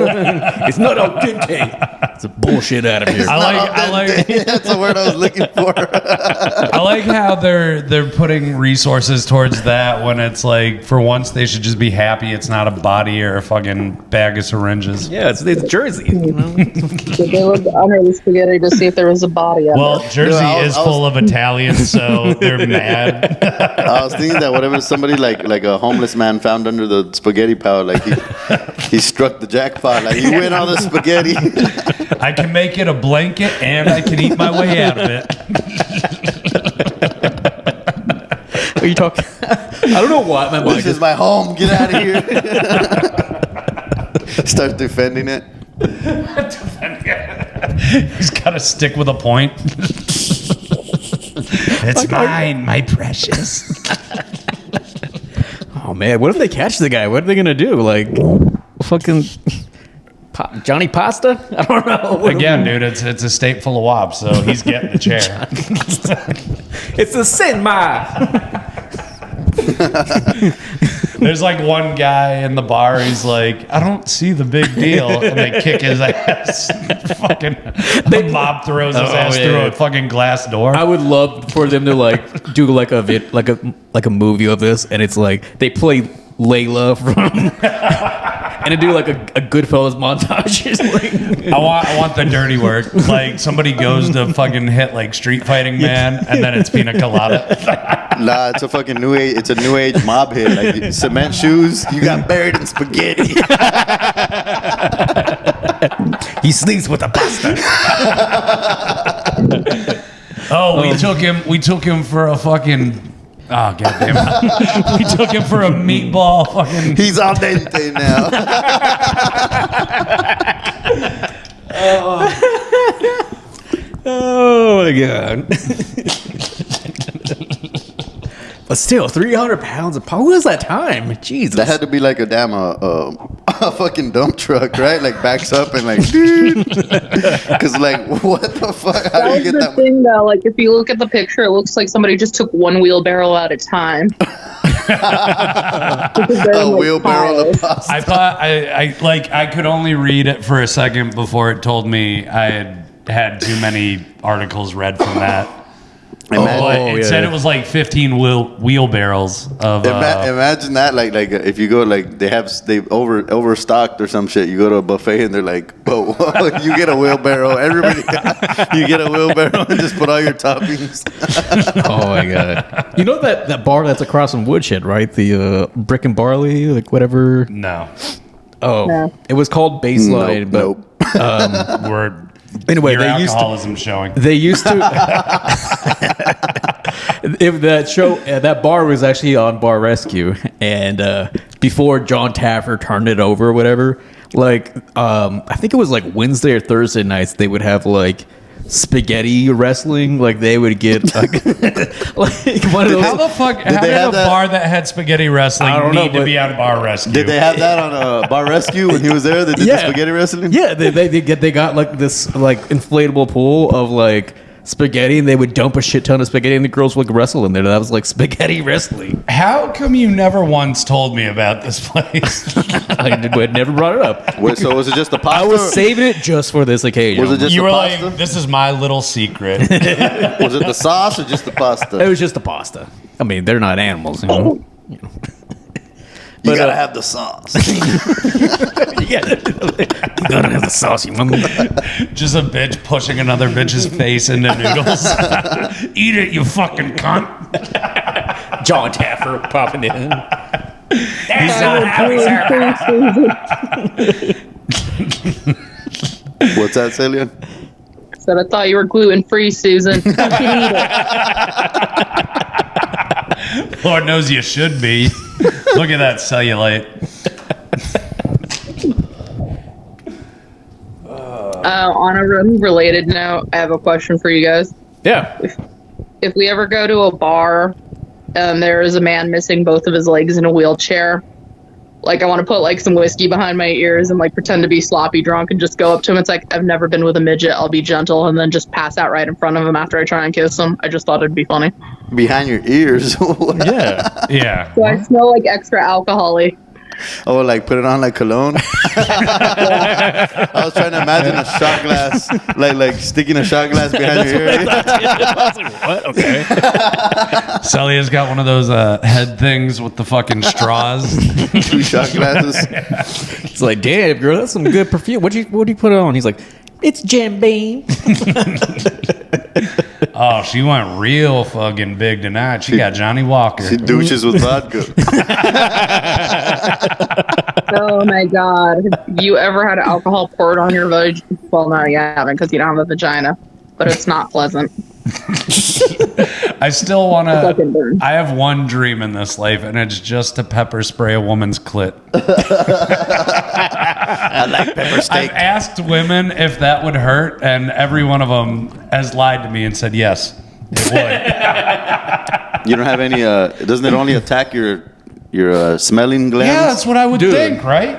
It's not al dente. It's a bullshit out of here. I like That's the word I was looking for. I like how they're putting resources towards that when it's like for once they should just be happy it's not a body or a fucking bag of syringes. Yeah, it's Jersey. You know? Did they looked under the spaghetti to see if there was a body under Well, it? Jersey I was- is full of Italians, so they're mad. I was thinking that whatever somebody like a homeless man found under the spaghetti pile, like he struck the jackpot. Like he went on the spaghetti. I can make it a blanket and I can eat my way out of it. Are you talking? I don't know why my mind This is my home. Get out of here. Starts defending it. He's got a stick with a point. It's mine, my precious. Oh man, what if they catch the guy? What are they gonna do? Like, fucking Johnny Pasta? I don't know. Again, dude, it's a state full of wops, so he's getting the chair. It's a sin, ma. There's like one guy in the bar. He's like, I don't see the big deal, and they kick his ass. Fucking, the mob throws his ass through a fucking glass door. I would love for them to like do like a movie of this, and it's like they play Layla from, and to do like a Goodfellas montage. Like, I want the dirty work. Like somebody goes to fucking hit like Street Fighting Man, and then it's Pina Colada. Nah, it's a fucking new age. It's a new age mob hit. Like cement shoes. You got buried in spaghetti. he sleeps with the pasta. Oh, we took him for a fucking. Oh goddamn! We took him for a meatball. Fucking. He's al dente now. Oh my god. But still, 300 pounds of What was that time? Jesus. That had to be like a damn a fucking dump truck, right? Like backs up and like, dude. Because like, what the fuck? How do you That get was the that? thing, though. Like, if you look at the picture, it looks like somebody just took one wheelbarrow at a time. A wheelbarrow of pasta. I thought I could only read it for a second before it told me I had too many articles read from that. Imagine, It said it was like 15 wheelbarrows of. imagine that, like if you go like they overstocked or some shit. You go to a buffet and they're like, "Whoa, you get a wheelbarrow." Everybody, you get a wheelbarrow and just put all your toppings. Oh my god! You know that bar that's across from Woodshed, right? The Brick and Barley, like whatever. No. Oh, No. it was called Baseline, Nope. We're. Anyway, Your they used to. alcoholism showing. They used to. If that bar was actually on Bar Rescue, and before John Taffer turned it over or whatever, like I think it was like Wednesday or Thursday nights, they would have like spaghetti wrestling. Like they would get like, like one of those. How the fuck? How did a bar that had spaghetti wrestling I don't know, need to but- be on Bar Rescue? Did they have that on Bar Rescue when he was there? They did the spaghetti wrestling. Yeah, they got like this like inflatable pool of like spaghetti, and they would dump a shit ton of spaghetti, and the girls would wrestle in there. That was like spaghetti wrestling. How come you never once told me about this place? I never brought it up. Wait, so was it just the pasta? I was saving it just for this occasion. Was it just You the were pasta? like, "This is my little secret." Was it the sauce or just the It pasta? was just the pasta. I mean, they're not animals, you know. You gotta have the sauce. Yeah, you gotta have the sauce, you mama. Just a bitch pushing another bitch's face into noodles. Eat it, you fucking cunt. John Taffer popping in. He's not happy, What's that, Celia? Said I thought you were gluten free, Susan. You can eat it. Lord knows you should be. Look at that cellulite. On a related note, I have a question for you guys. Yeah. If we ever go to a bar, there is a man missing both of his legs in a wheelchair. Like, I want to put like some whiskey behind my ears and like pretend to be sloppy drunk and just go up to him. It's like, I've never been with a midget. I'll be gentle, and then just pass out right in front of him after I try and kiss him. I just thought it'd be funny. Behind your ears. Yeah. Yeah. So I smell like extra alcohol-y. Oh, like put it on like cologne. I was trying to imagine a shot glass, like sticking a shot glass behind your ear. I was like, what? Okay. Celia's got one of those head things with the fucking straws. 2 shot glasses. It's like, damn, girl, that's some good perfume. What do you put on? He's like, it's Jim Beam. Oh, she went real fucking big tonight. She got Johnny Walker. She douches with vodka. Oh my god. Have you ever had alcohol poured on your vagina? Well, no, you haven't because you don't have a vagina. But it's not pleasant. I still want Fucking to. burn. I have one dream in this life, and it's just to pepper spray a woman's clit. I like pepper steak. I've asked women if that would hurt, and every one of them has lied to me and said yes, it would. You don't have any. Doesn't it only attack your smelling glands? Yeah, that's what I would Dude. think, right?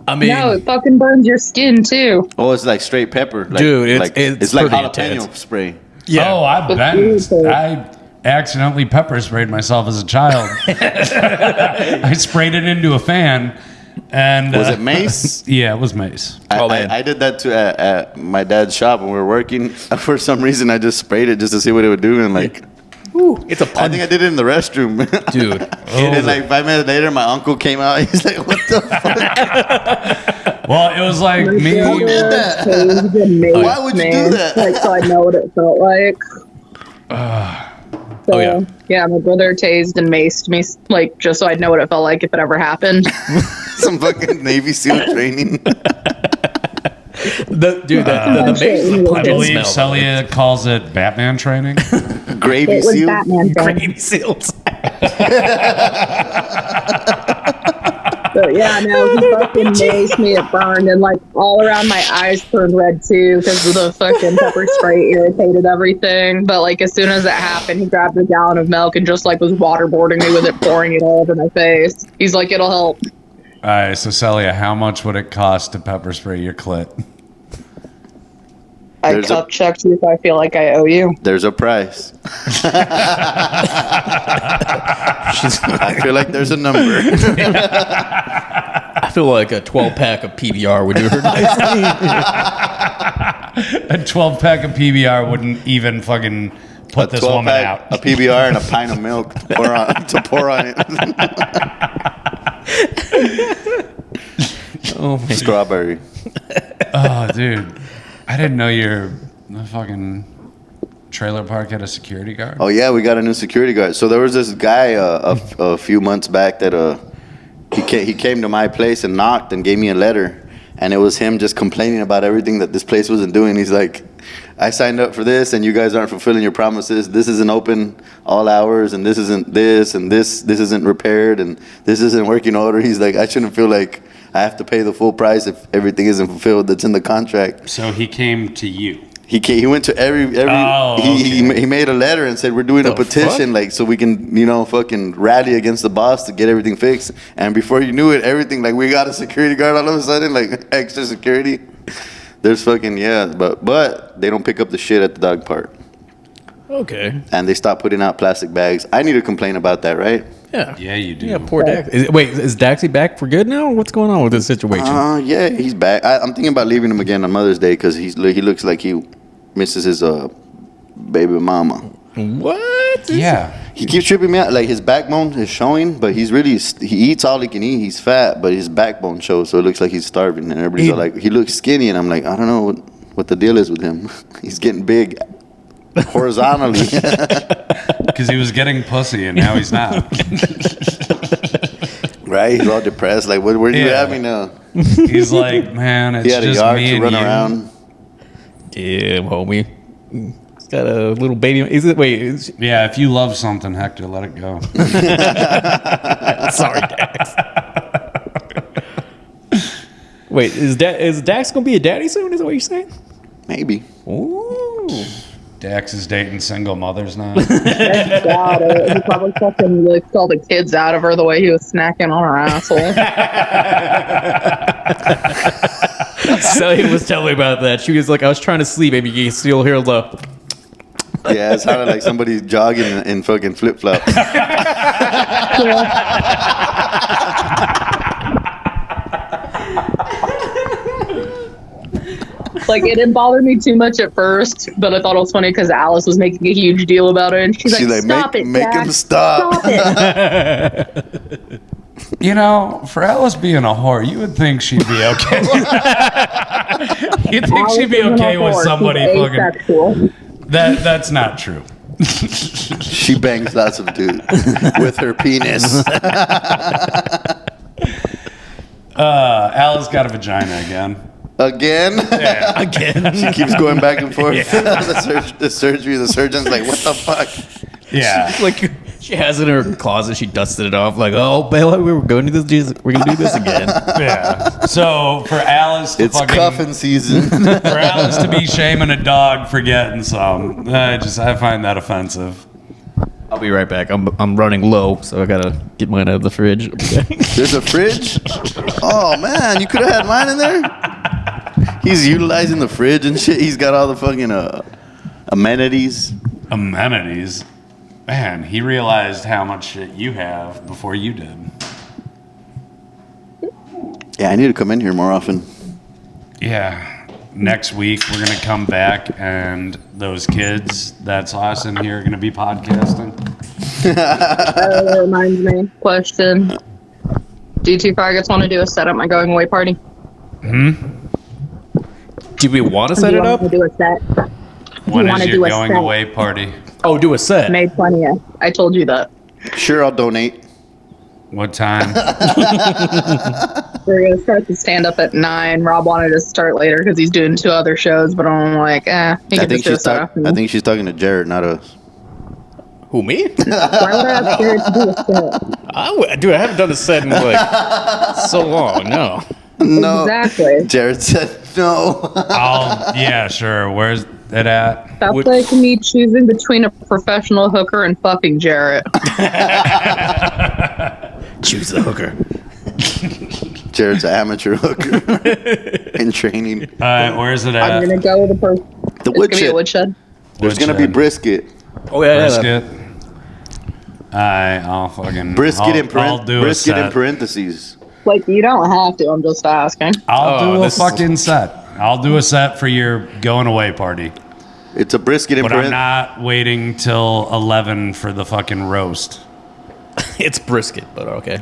I mean, No, it fucking burns your skin too. Oh, it's like straight pepper. Like, Dude, it's like pretty jalapeno intense. spray. yeah. Oh, I've It's been. beautiful. I accidentally pepper sprayed myself as a child. I sprayed it into a fan, and Was it mace? Yeah, it was mace. I did that to at my dad's shop when we were working. For some reason, I just sprayed it just to see what it would do, and like, It's a I pun. think I did it in the restroom, Dude. And then like 5 minutes later, my uncle came out. He's like, "What the fuck? Well, it was like me. Who did that? Why would you do that?" Like, so I know what it felt like. So, Oh, yeah. yeah, my brother tased and maced me, like, just so I'd know what it felt like if it ever happened. Some fucking Navy SEAL training." The mace is a I I pungent believe smell. Celia calls it Batman training. Gravy It was SEAL. Batman thing. Gravy seals. So, yeah, no, he fucking maced me, it burned, and, like, all around my eyes turned red, too, because of the fucking pepper spray irritated everything. But, like, as soon as that happened, he grabbed a gallon of milk and just, like, was waterboarding me with it, pouring it all over my face. He's like, it'll help. All right, so Celia, how much would it cost to pepper spray your clit? I There's cup checked you if I feel like I owe you. There's a price. I feel like there's a number. I feel like a 12-pack of PBR would do her nicely. A 12-pack of PBR wouldn't even fucking put this woman out. A PBR and a pint of milk to pour on it. Oh my Strawberry. Oh, dude. I didn't know the fucking trailer park had a security guard. Oh, yeah, we got a new security guard. So there was this guy a few months back that he came to my place and knocked and gave me a letter. And it was him just complaining about everything that this place wasn't doing. He's like, I signed up for this, and you guys aren't fulfilling your promises. This isn't open all hours, and this isn't this, and this isn't repaired, and this isn't working order. He's like, I shouldn't feel like I have to pay the full price if everything isn't fulfilled that's in the contract. So he came to you. He went to every he made a letter and said, we're doing a petition, like, so we can, fucking rally against the boss to get everything fixed. And before you knew it, everything, like, we got a security guard all of a sudden, like, extra security. There's fucking, but they don't pick up the shit at the dog park. Okay. And they stopped putting out plastic bags. I need to complain about that, right? Yeah. Yeah, you do. Yeah, poor Dax. Is Daxie back for good now? What's going on with this situation? Yeah, he's back. I'm thinking about leaving him again on Mother's Day because he looks like he misses his baby mama. What? Yeah. He keeps tripping me out. Like, his backbone is showing, but he eats all he can eat. He's fat, but his backbone shows, so it looks like he's starving. And everybody's all like, he looks skinny, and I'm like, I don't know what the deal is with him. He's getting big horizontally. Because he was getting pussy, and now he's not. Right? He's all depressed. Like, where do you have me now? He's like, man, it's he had just a yard me to and run you. around. Yeah, homie. He's got a little baby. Yeah, if you love something, Hector, let it go. Sorry, Dax. Wait, is Dax gonna be a daddy soon? Is that what you're saying? Maybe. Ooh. Dax is dating single mothers now. Thank God. He probably fucking licked all the kids out of her the way he was snacking on her asshole. Celia was telling me about that. She was like, I was trying to sleep, baby. You can still hear the. Yeah, it sounded like somebody jogging in fucking flip-flops. Like, it didn't bother me too much at first, but I thought it was funny because Alice was making a huge deal about it. And she's like, stop it, make Dad. him stop. Stop it. You know, for Alice being a whore, you would think she'd be okay. You'd think she'd be okay with somebody fucking. Asexual. That's not true. She bangs lots of dudes with her penis. Alice got a vagina again. Again? Yeah. Again. She keeps going back and forth. Yeah. The surgeon's like, what the fuck? Yeah. Like, she has it in her closet. She dusted it off. Like, oh, Bella, we're going to this. We're gonna do this again. Yeah. So for Alice to It's cuffing season. for Alice to be shaming a dog for getting some, I find that offensive. I'll be right back. I'm running low, so I gotta get mine out of the fridge. There's a fridge? Oh, man, you could have had mine in there? He's utilizing the fridge and shit. He's got all the fucking amenities. Amenities? Man, he realized how much shit you have before you did. Yeah, I need to come in here more often. Yeah. Next week, we're going to come back, and those kids that's us in here are going to be podcasting. That reminds me. Question. Do you two faggots want to do a set at my going away party? Do we want to set it up? Do a set. When wanna is do your a going set? away party? Oh, do a set. May 20th. I told you that. Sure, I'll donate. What time? We're going to start the stand-up at 9. Rob wanted to start later because he's doing 2 other shows, but I'm like, he I can think, just do a set. I think she's talking to Jarett, not us. Who, me? Why would I have Jared to do a set? Dude, I haven't done a set in like so long. No. No. Exactly. Jarett said no. Yeah, sure. Where's it at? That's like me choosing between a professional hooker and fucking Jarrett. Choose the hooker. Jared's an amateur hooker in training. All right, where's it I'm at? going to go with a person. The It's going to be a woodshed. woodshed. There's going to be brisket. Oh, yeah. Brisket. I'll fucking... Brisket I'll do a brisket in set. parentheses. Like, you don't have to. I'm just asking. I'll do a this is- fucking set. I'll do a set for your going away party. It's a brisket in But I'm not waiting till 11 for the fucking roast. It's brisket, but okay.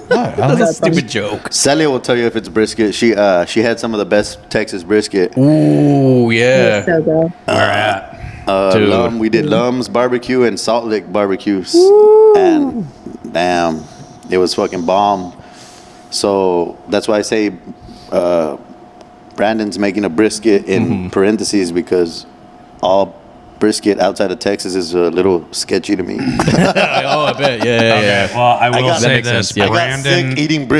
What? That's a stupid joke. Celia will tell you if it's brisket. She had some of the best Texas brisket. Ooh, yeah. So good. Where at? We did Lum's barbecue and Salt Lick barbecues. And damn, it was fucking bomb. So that's why I say Brandon's making a brisket in parentheses because all brisket outside of Texas is a little sketchy to me. Oh, I bet. Yeah. Okay, well, I will say this. sense, yeah.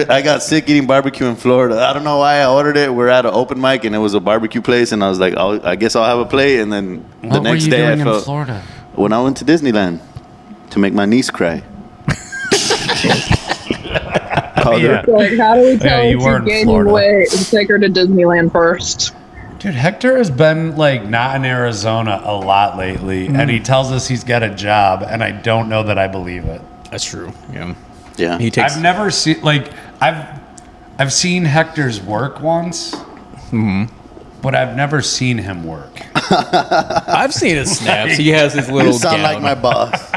I got sick eating barbecue in Florida. I don't know why I ordered it. We're at an open mic and it was a barbecue place, and I was like, I guess I'll have a plate. And then the next day I felt. In Florida? When I went to Disneyland to make my niece cry. Yeah. Like, how do we tell you if were you're in gaining Florida. weight and take her to Disneyland first? Dude, Hector has been like not in Arizona a lot lately, and he tells us he's got a job, and I don't know that I believe it. That's true. Yeah. Yeah. He takes. I've never seen I've seen Hector's work once, but I've never seen him work. I've seen his snaps. He has his little. You sound like gown. my boss.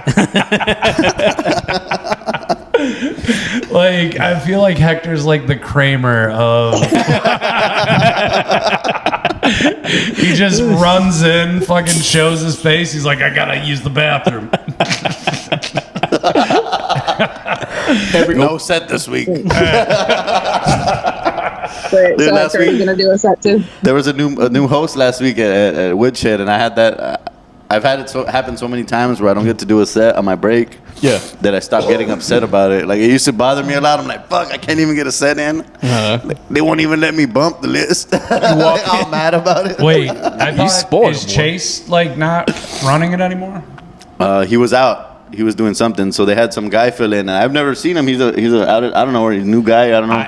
Like I feel like Hector's like the Kramer of. He just runs in, fucking shows his face. He's like, I gotta use the bathroom. No set this week. Wait, Dude, so last are you week- gonna do a set too? There was a new host last week at Woodshed, and I had that. I've had it happen so many times where I don't get to do a set on my break. Yeah. That I stopped getting upset about it. Like it used to bother me a lot. I'm like, fuck, I can't even get a set in. Like, they won't even let me bump the list. I'm mad about it. Wait, I thought, spoiled is him, boy. Chase like not running it anymore? He was out. He was doing something, so they had some guy fill in. And I've never seen him. He's a I don't know where he's a new guy. I don't know.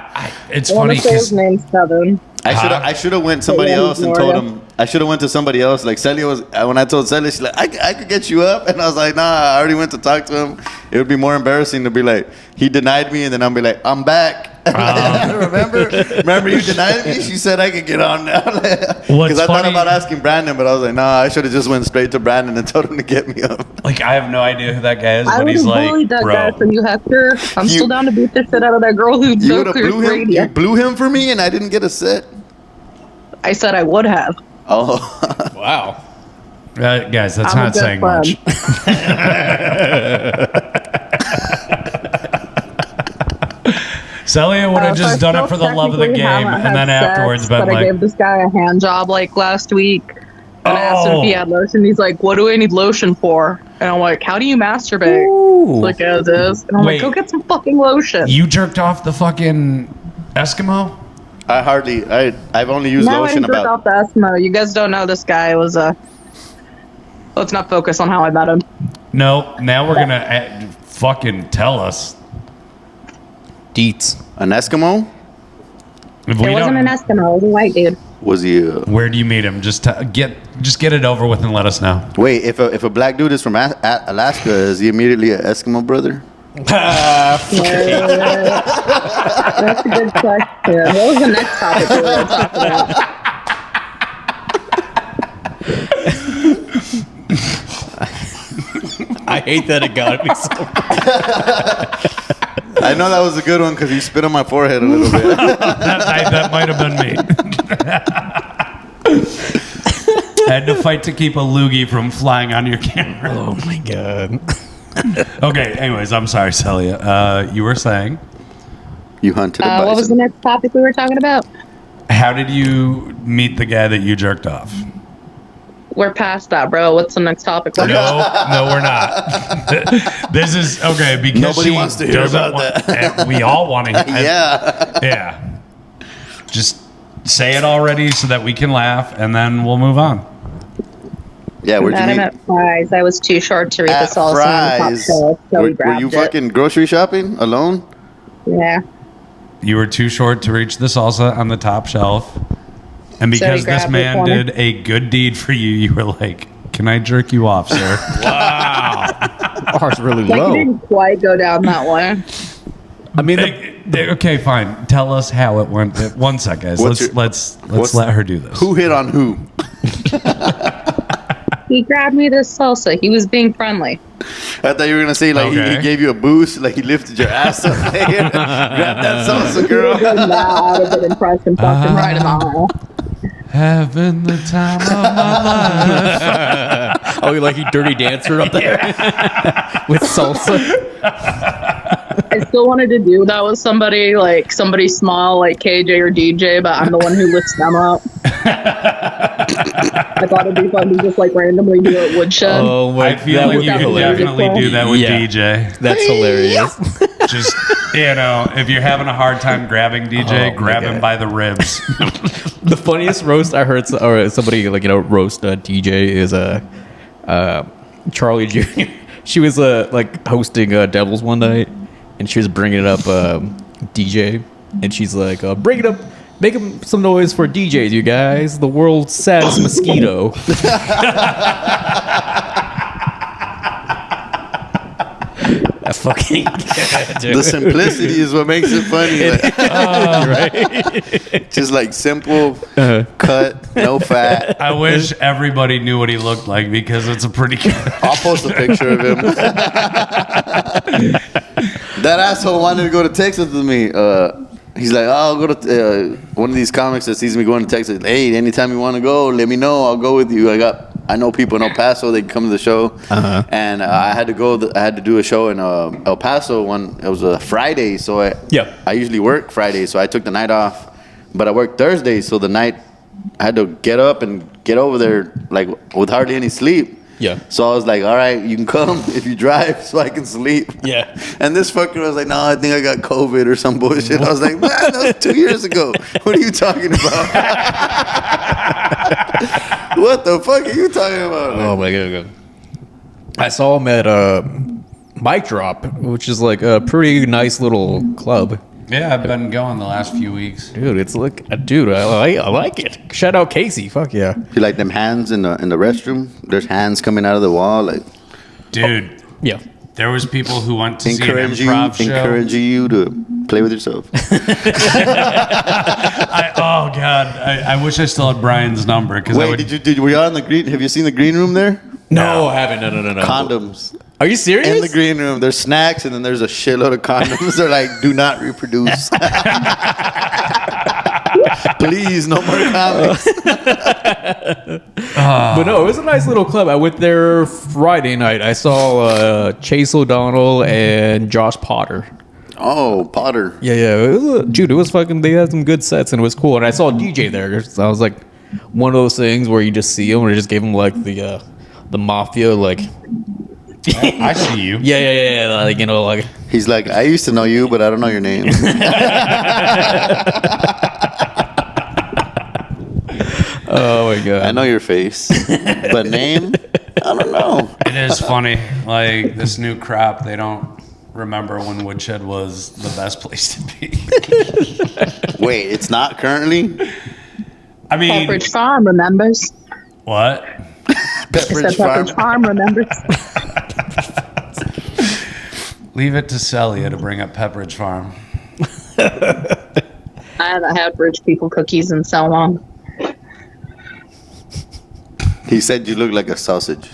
It's I want funny to say his because name's Kevin. I should have went somebody Yeah, else and Florida. told him. I should have went to somebody else. Like Celia was when I told Celia, she's like, I could get you up, and I was like, nah. I already went to talk to him. It would be more embarrassing to be like, he denied me, and then I'll be like, I'm back. Remember you denied me? She said I could get on now. Because I thought funny- about asking Brandon, but I was like, nah. I should have just went straight to Brandon and told him to get me up. like I have no idea who that guy is, I but would he's have like, bullied that bro. guy for you, Hector. I'm still down to beat the shit out of that girl who You would have clears blew him. radio. You blew him for me, and I didn't get a set. I said I would have. Oh. Wow. Guys, that's I'm a not good saying friend. much. Celia would have So just I done it still for the love of the technically game, haven't and had then afterwards sex, been but I like, gave this guy a hand job like last week. And I asked him if he had lotion. He's like, what do I need lotion for? And I'm like, how do you masturbate? Ooh. Like, as is. And I'm Wait. like, go get some fucking lotion. you jerked off the fucking Eskimo? I've only used No, I lotion didn't jerk about. off the Eskimo. You guys don't know this guy was a... Let's not focus on how I met him. No, now we're gonna fucking tell us. Deets. An Eskimo? If It we wasn't don't, an Eskimo. It was a white dude. Was he? where do you meet him? Just get it over with and let us know. Wait, if a black dude is from Alaska, is he immediately an Eskimo brother? That's a good question. What was the next topic we were going to talk about? I hate that it got me so. I know that was a good one because he spit on my forehead a little bit. That might have been me. I had to fight to keep a loogie from flying on your camera. Oh my god. Okay, anyways, I'm sorry, Celia. You were saying, You hunted a bison. What was the next topic we were talking about? how did you meet the guy that you jerked off? We're past that, bro. What's the next topic? No, we're not. This is okay because Nobody she wants to hear doesn't about want- that. and we all want to. Yeah. Yeah. Just say it already so that we can laugh, and then we'll move on. Yeah, where'd you Met him meet? at Fry's. I was too short to read At the salsa on the top Fry's. shelf, so we Were grabbed you it. fucking grocery shopping alone? Yeah. You were too short to reach the salsa on the top shelf. And So he because this grabbed it man for me. did a good deed for you, you were like, can I jerk you off, sir? Ours really Like, low. it didn't quite go down that way. I mean, Like, Okay, fine. Tell us how it went. 1 second, guys. Let's let her do this. Who hit on who? He grabbed me this salsa. He was being friendly. I thought you were gonna say like he gave you a boost, like he lifted your ass up there. Grab that salsa, girl. Nah, I'd have been impressed and fucking right in the aisle. Having the time of my life. Oh, you like you dirty dancer up there with salsa. I still wanted to do that with somebody small like KJ or DJ, but I'm the one who lifts them up. I thought it'd be fun to just like randomly do it woodshed. Oh my! I feel like you could definitely do that with DJ. That's hilarious. Just if you're having a hard time grabbing DJ, grab him by the ribs. The funniest roast I heard, or somebody roast DJ is Charlie Jr. She was hosting Devils one night, and she was bringing up DJ, and she's like, "Bring it up, make some noise for DJs, you guys. The world's saddest mosquito." That fucking the simplicity is what makes it funny. Right? Just like simple, cut, no fat. I wish everybody knew what he looked like because it's a pretty good. I'll post a picture of him. That asshole wanted to go to Texas with me. He's like, I'll go to one of these comics that sees me going to Texas. Hey, anytime you want to go, let me know. I'll go with you. I know people in El Paso. They can come to the show, and I had to go. I had to do a show in El Paso. It was a Friday, so I usually work Friday, so I took the night off. But I worked Thursday, so the night I had to get up and get over there like with hardly any sleep. Yeah. So I was like, all right, you can come if you drive so I can sleep. Yeah. And this fucker was like, no, I think I got COVID or some bullshit. I was like, man, that was 2 years ago. What are you talking about? What the fuck are you talking about? Oh my god. I saw him at Mic Drop, which is like a pretty nice little club. Yeah, I've been going the last few weeks. Dude, it's like, I like it. Shout out Casey. Fuck yeah. You like them hands in the restroom? There's hands coming out of the wall, like. Dude. Yeah. There was people who went to see an improv show. Encouraging you to play with yourself. I wish I still had Brian's number because were you on the green? Have you seen the green room there? No, I haven't. No. Condoms. Are you serious? In the green room, there's snacks, and then there's a shitload of condoms. They're like, do not reproduce. Please, no more comics. But no, it was a nice little club. I went there Friday night. I saw Chase O'Donnell and Josh Potter. Oh, Potter. Yeah. It was fucking, they had some good sets, and it was cool. And I saw a DJ there. So I was like, one of those things where you just see him, and I just gave him like the mafia, like. I see you. Yeah. Like, like. He's like, I used to know you, but I don't know your name. Oh my god. I know your face, but name, I don't know. It is funny. Like this new crop, they don't remember when Woodshed was the best place to be. Wait, it's not currently? I mean, Pepperidge Farm remembers. What? Pepperidge Farm remembers. Leave it to Celia to bring up Pepperidge Farm. I haven't had Rich People cookies in so long. He said you look like a sausage.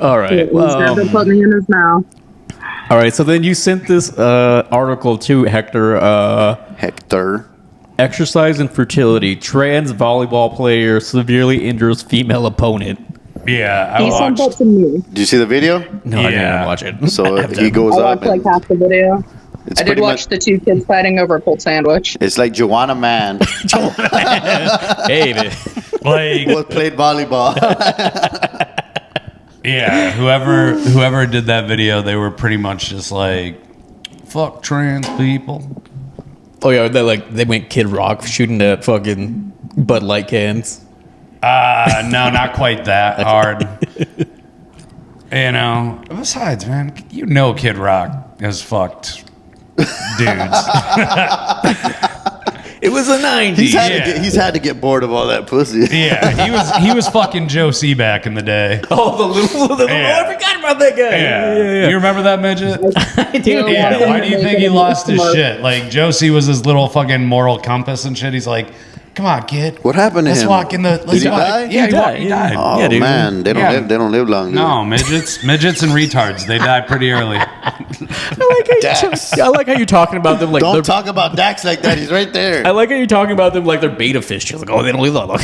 All right. He's never put me in his mouth. All right. So then you sent this article to Hector. Hector. Exercise and fertility. Trans volleyball player severely injures female opponent. Yeah, I He sent that watched. to me. Did you see the video? No, I didn't watch it. So he goes I up. watched like half the video. It's I did pretty watch the two kids fighting over a pulled sandwich. It's like Joanna Man Hey, man. Like, who played volleyball. yeah, whoever did that video, they were pretty much just like, fuck trans people. Oh yeah, they went Kid Rock shooting at fucking Bud Light cans. No, not quite that hard. Besides, man, Kid Rock has fucked dudes. It was the 90s. He's had to get bored of all that pussy. Yeah, he was fucking Joe C back in the day. Oh, the little Yeah. I forgot about that guy. Yeah. You remember that midget? I do. Yeah, why do you think he lost his shit? Like, Josie was his little fucking moral compass and shit. He's like, come on, kid. What happened to him? Let's walk in the... Did he die? Yeah, he died. Oh, Yeah, dude. man. They don't live long. No, midgets and retards. They die pretty early. I like how you're talking about them like Don't talk about Dax like that. He's right there. I like how you're talking about them like they're beta fish. You're like, oh, they don't live that long.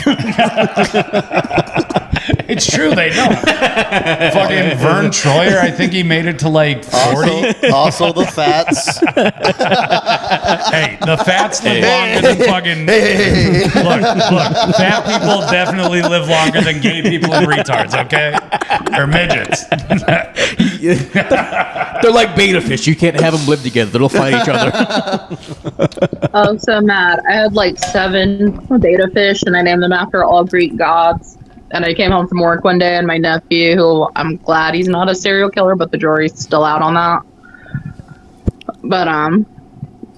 It's true, they don't. Fucking Vern Troyer, I think he made it to like 40. Also the fats. Hey, the fats live longer than fucking... Look, fat people definitely live longer than gay people and retards, okay? Or midgets. They're like beta fish. You can't have them live together. They'll fight each other. I'm so mad. I had like 7 beta fish, and I named them after all Greek gods. And I came home from work one day, and my nephew, who I'm glad he's not a serial killer, but the jury's still out on that. But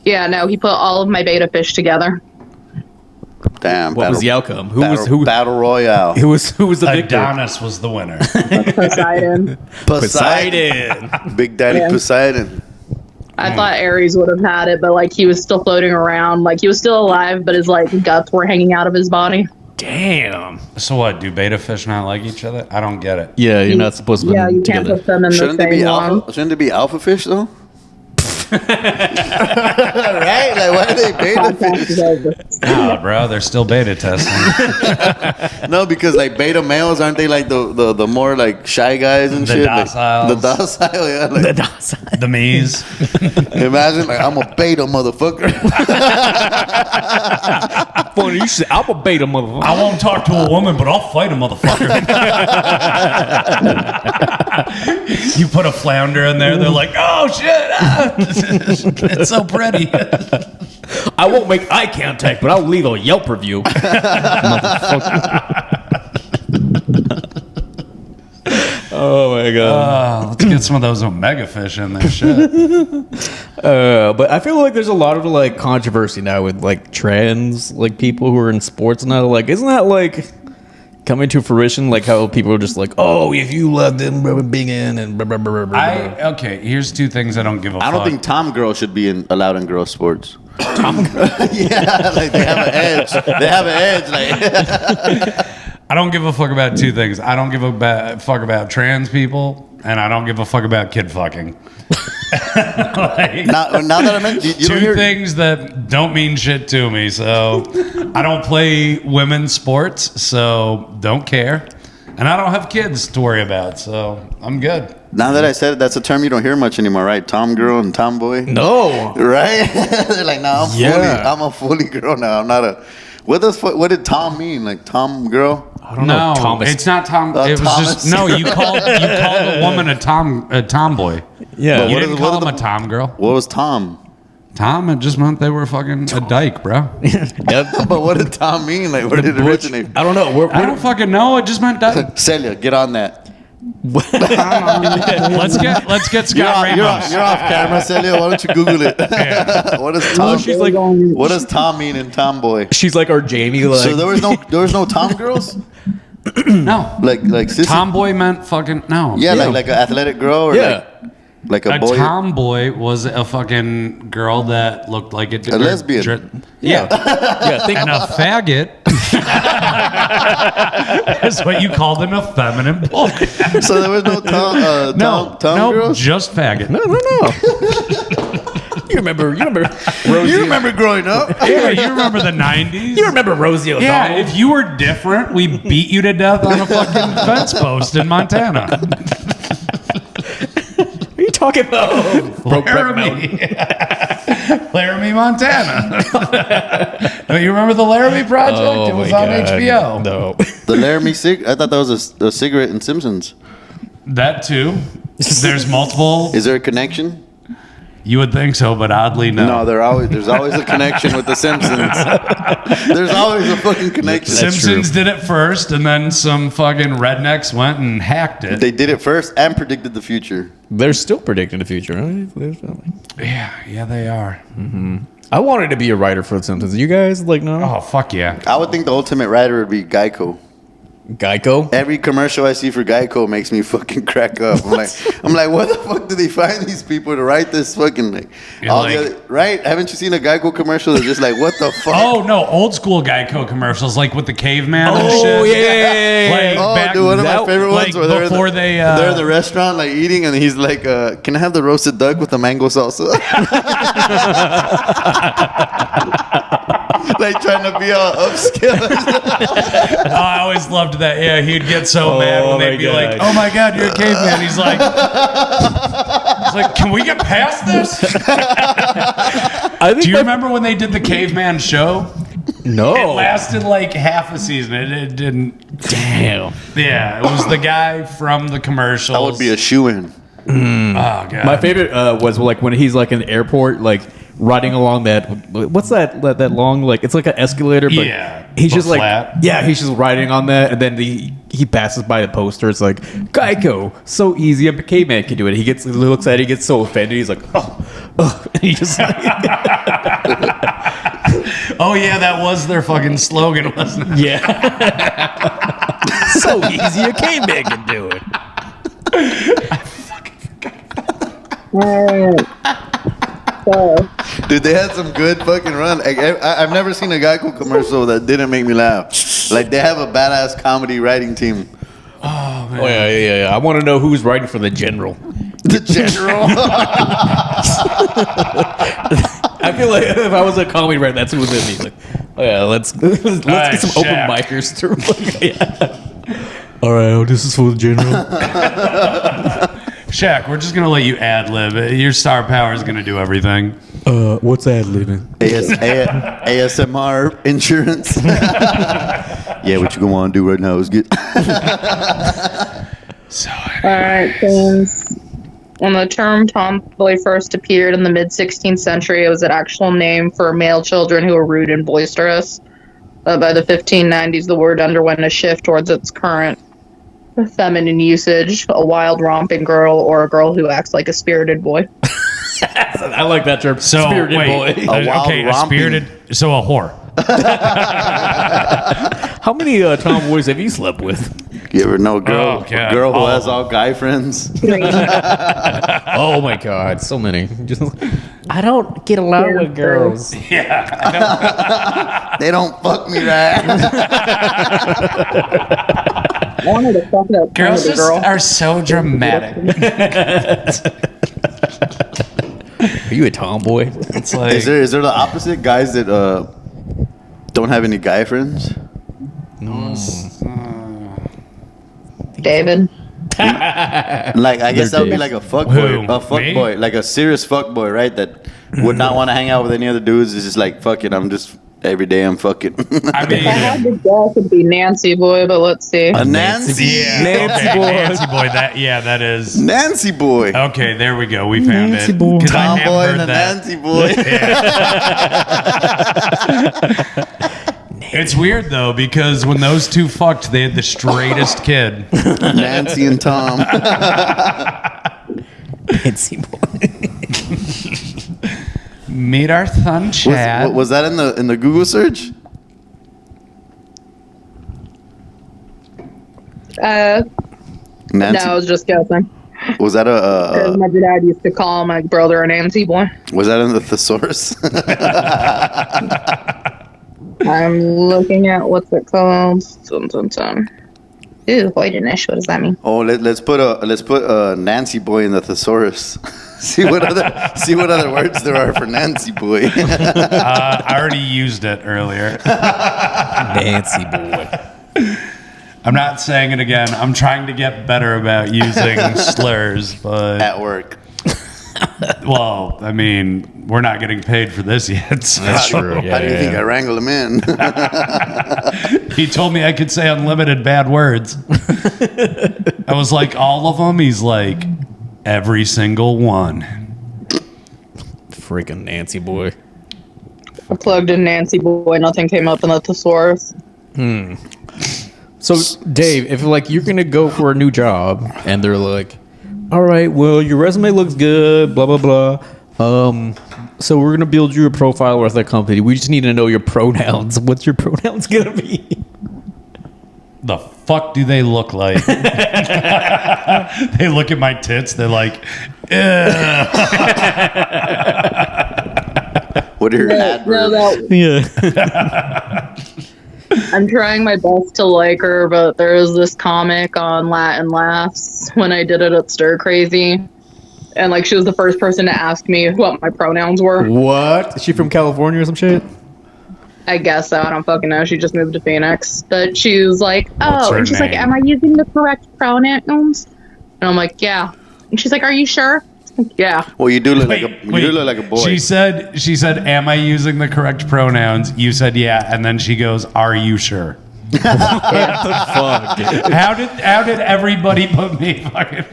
yeah, no, he put all of my beta fish together. Damn. What was the outcome? Battle Royale. Who was the victor? Adonis was the winner. Poseidon. Poseidon. Big Daddy Yeah. Poseidon. I thought Ares would have had it, but like he was still floating around, like he was still alive, but his like guts were hanging out of his body. Damn. So what, do beta fish not like each other? I don't get it. Yeah, you're not supposed to put Yeah, them you can't together. put them in Shouldn't the they be same alpha? one. Shouldn't they be alpha fish though? Right? Like why are they beta fish? Nah, bro, they're still beta testing. No, because like beta males aren't they like the more like shy guys and The shit? dociles. Like, the docile, yeah. Like, The me's. imagine like I'm a beta motherfucker. Funny, you should. I'm a beta motherfucker. I won't talk to a woman, but I'll fight a motherfucker. You put a flounder in there, they're like, oh shit, it's so pretty. I won't make eye contact, but I'll leave a Yelp review. Oh my god. Let's get some of those omega fish in there. Shit. But I feel like there's a lot of like controversy now with like trans like people who are in sports now. Like, isn't that like coming to fruition? Like how people are just like, oh, if you love them, being in and blah, blah, blah, blah, blah. Okay, here's 2 things I don't give a fuck. I don't think Tom girl should be allowed in girl sports. Tom girl? Yeah, like they have an edge. They have an edge. Like I don't give a fuck about 2 things. I don't give a fuck about trans people, and I don't give a fuck about kid fucking. Like, now that I meant you 2 don't hear things that don't mean shit to me. So I don't play women's sports, so don't care. And I don't have kids to worry about, so I'm good. Now that I said it, that's a term you don't hear much anymore, right? Tom girl and tomboy. No. Right? They're like, no, Yeah. I'm a fully girl now. I'm not a. What did Tom mean? Like Tom girl? I don't know. No, Thomas. it's not Tom. Oh, It was Thomas. just no. You called a woman a tomboy. Yeah. You What didn't are call the- him a tom girl. What was Tom? Tom, it just meant they were fucking a dyke, bro. Yep. But what did Tom mean? Like, where did it originate? I don't know. I don't fucking know. It just meant dyke. Celia, get on that. Let's get Scott Ramos. You're off camera, Celia. Why don't you Google it? What does Tom? She's like, What does Tom mean in tomboy? she's like our Jamie. Like, So there was no Tom girls? No, Like sissy? tomboy meant fucking no. Yeah, Yeah. like an athletic girl or yeah. like a A boy. tomboy was a fucking girl that looked like it. A lesbian. Yeah. Yeah. Think, And a faggot is what you called an effeminate boy. So there was no Tom no, girls? just faggot. no. You remember Rosie? You remember growing up? Yeah, you remember the 90s? You remember Rosie O'Donnell? Yeah, if you were different, we beat you to death on a fucking fence post in Montana. What are you talking about? Laramie. Laramie, Montana. Don't you remember the Laramie Project? It was on HBO. No. The Laramie I thought that was a cigarette in Simpsons. That too. There's multiple. Is there a connection? You would think so, but oddly no. No, there's always a connection with the Simpsons. There's always a fucking connection. Simpsons did it first, and then some fucking rednecks went and hacked it. They did it first and predicted the future. They're still predicting the future, right? Yeah, they are. I wanted to be a writer for The Simpsons. You guys like no? Oh fuck yeah! I would think the ultimate writer would be Geico. Geico. Every commercial I see for Geico makes me fucking crack up. I'm like, what the fuck do they find these people to write this fucking like? Yeah, All like- the other, right? Haven't you seen a Geico commercial? They're just like, what the fuck? Oh no, old school Geico commercials like with the caveman and Oh shit. yeah. Like, Oh, back- dude, one of my that- favorite like, ones where they're before in the, they, they're in the restaurant like eating, and he's like, "Can I have the roasted duck with the mango salsa?" Like trying to be all upscale. Oh, I always loved that. Yeah, he'd get so Oh, mad when my they'd be God. like, "Oh my god, you're a caveman." He's like, "Can we get past this?" I think Do you remember when they did the caveman show? No. It lasted like half a season. It didn't. Damn. Yeah, it was the guy from the commercials. That would be a shoe-in. Oh god. My favorite was like when he's like in the airport, like riding along that. What's that long like? It's like an escalator, but Yeah, he's but just like flat. he's just riding on that, and then he passes by the poster. It's like Geico, so easy. A caveman can do it. He looks at it, he gets so offended. He's like, oh, and he just like, Oh yeah, that was their fucking slogan, wasn't it? yeah, so easy. A caveman can do it. Alright. So, Dude, they had some good fucking run. I've never seen a Geico commercial that didn't make me laugh. Like, they have a badass comedy writing team. Oh yeah. I want to know who's writing for the general. The general. I feel like if I was a comedy writer, that's who would be. Like, oh yeah, let's get some open Shaq. micers through. Yeah. All right, this is for the general. Shaq, we're just gonna let you ad lib. Your star power is gonna do everything. What's ad libbing? ASMR insurance. Yeah, what you gonna want to do right now is get. So alright, since when the term tomboy first appeared in the mid-16th century, it was an actual name for male children who were rude and boisterous. By the 1590s, the word underwent a shift towards its current feminine usage, a wild romping girl or a girl who acts like a spirited boy. I like that term. So Spirited wait, boy. A wild a romping. spirited, so a whore. How many tomboys have you slept with? You ever know a girl, Oh, God. girl who All has of all guy friends? Oh my god, so many. Just, I don't get along with girls. Yeah. They don't fuck me right. I wanted to fuck that Girls comedy just girl. are so dramatic. Are you a tomboy? It's like Is there the opposite? Guys that don't have any guy friends? David. Like, I guess that would be like a fuck Who? boy. A fuck Me? boy. Like a serious fuck boy, right? That would not want to hang out with any other dudes. It's just like, fuck it. I'm just, every day I'm fucking. I If I had mean, to guess, it'd be Nancy boy, but let's see. A Nancy. yeah, Nancy okay, boy. Nancy boy. That is. Nancy boy. Okay, there we go. We found Nancy it. boy. 'Cause I have Tomboy heard and a that. Nancy boy. It's weird though because when those two fucked, they had the straightest kid. Nancy and Tom. Nancy boy. Meet our son Chad. Was that in the Google search? Nancy. No, I was just guessing. Was that Because my dad used to call my brother a Nancy boy. was that in the thesaurus? I'm looking at what's it called. Ooh, hoidenish. What does that mean? Oh, let's put a Nancy boy in the thesaurus. see what other words there are for Nancy boy. I already used it earlier. Nancy boy. I'm not saying it again. I'm trying to get better about using slurs, but At work. well, I mean, we're not getting paid for this yet. So. That's true. How do you think I wrangle him in? He told me I could say unlimited bad words. I was like, all of them? He's like, every single one. Freaking Nancy boy. I plugged in Nancy boy. Nothing came up in the thesaurus. So, Dave, if like you're gonna go for a new job and they're like, "All right, well, your resume looks good, blah blah blah. So we're gonna build you a profile with our company. We just need to know your pronouns. What's your pronouns gonna be? The fuck do they look like? They look at my tits. They're like, "Ugh." What are your adverbs? Yeah. I'm trying my best to like her, but there was this comic on Latin Laughs when I did it at Stir Crazy. And like she was the first person to ask me what my pronouns were. What? Is she from California or some shit? I guess so. I don't fucking know. She just moved to Phoenix. But she was like, What's oh, her and she's like, name? am I using the correct pronouns? And I'm like, yeah. And she's like, are you sure? Like, yeah. Well, you do look Wait, like you do look like a boy. She said, "Am I using the correct pronouns?" You said, "Yeah," and then she goes, "Are you sure?" Fuck. How did everybody put me fucking?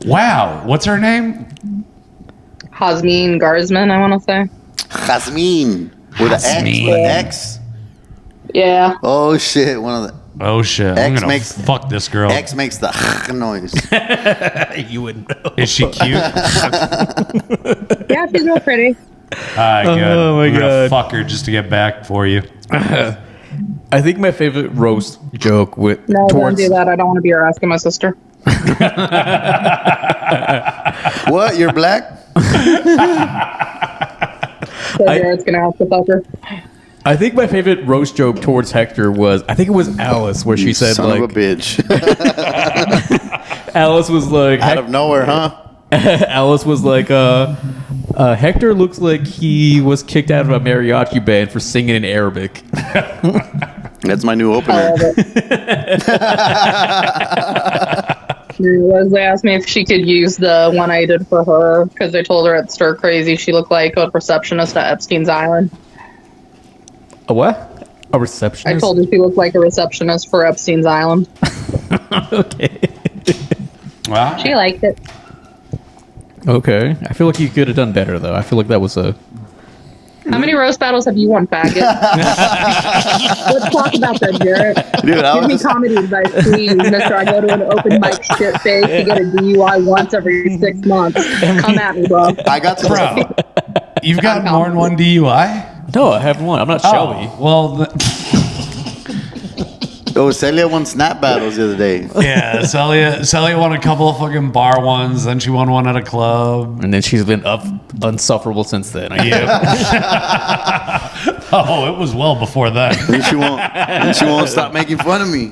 Wow, what's her name? Hasmin Garzman, I want to say. Jasmine with an X. Jasmine. With an X. Yeah. Oh shit! One of the Oh shit! I'm X gonna makes- fuck this girl. X makes the noise. You wouldn't know. Is she cute? Yeah, she's real pretty. Ah, good. Oh, my I'm gonna God. fuck her just to get back for you. I think my favorite roast joke with No, don't towards do that. I don't want to be harassing my sister. What? You're black? So Jared's going to have to fuck her. I think my favorite roast joke towards Hector was I think it was Alice where she said Son like of a bitch. Alice was like Out of nowhere, huh? Alice was like Hector looks like he was kicked out of a mariachi band for singing in Arabic. That's my new I opener. love it. Leslie asked me if she could use the one I did for her because I told her at Stir Crazy she looked like a receptionist at Epstein's Island. A what? A I receptionist? told her she looked like a receptionist for Epstein's Island. Okay. Wow. She liked it. Okay. I feel like you could have done better though. I feel like that was a How many roast battles have you won, faggot? Let's talk about that, Jarrett. Dude, I Give me was just, comedy advice, please, mister. I go to an open mic shit face to get a DUI once every 6 months. Come at me, bro. I got to Bro, you've got more than one DUI? No, I haven't won. I'm not Shelby. Oh, well, Oh, Celia won snap battles the other day. yeah, Celia won a couple of fucking bar ones, then she won one at a club. And then she's been unsufferable since then. Yeah. Oh, it was well before then. And she won't stop making fun of me.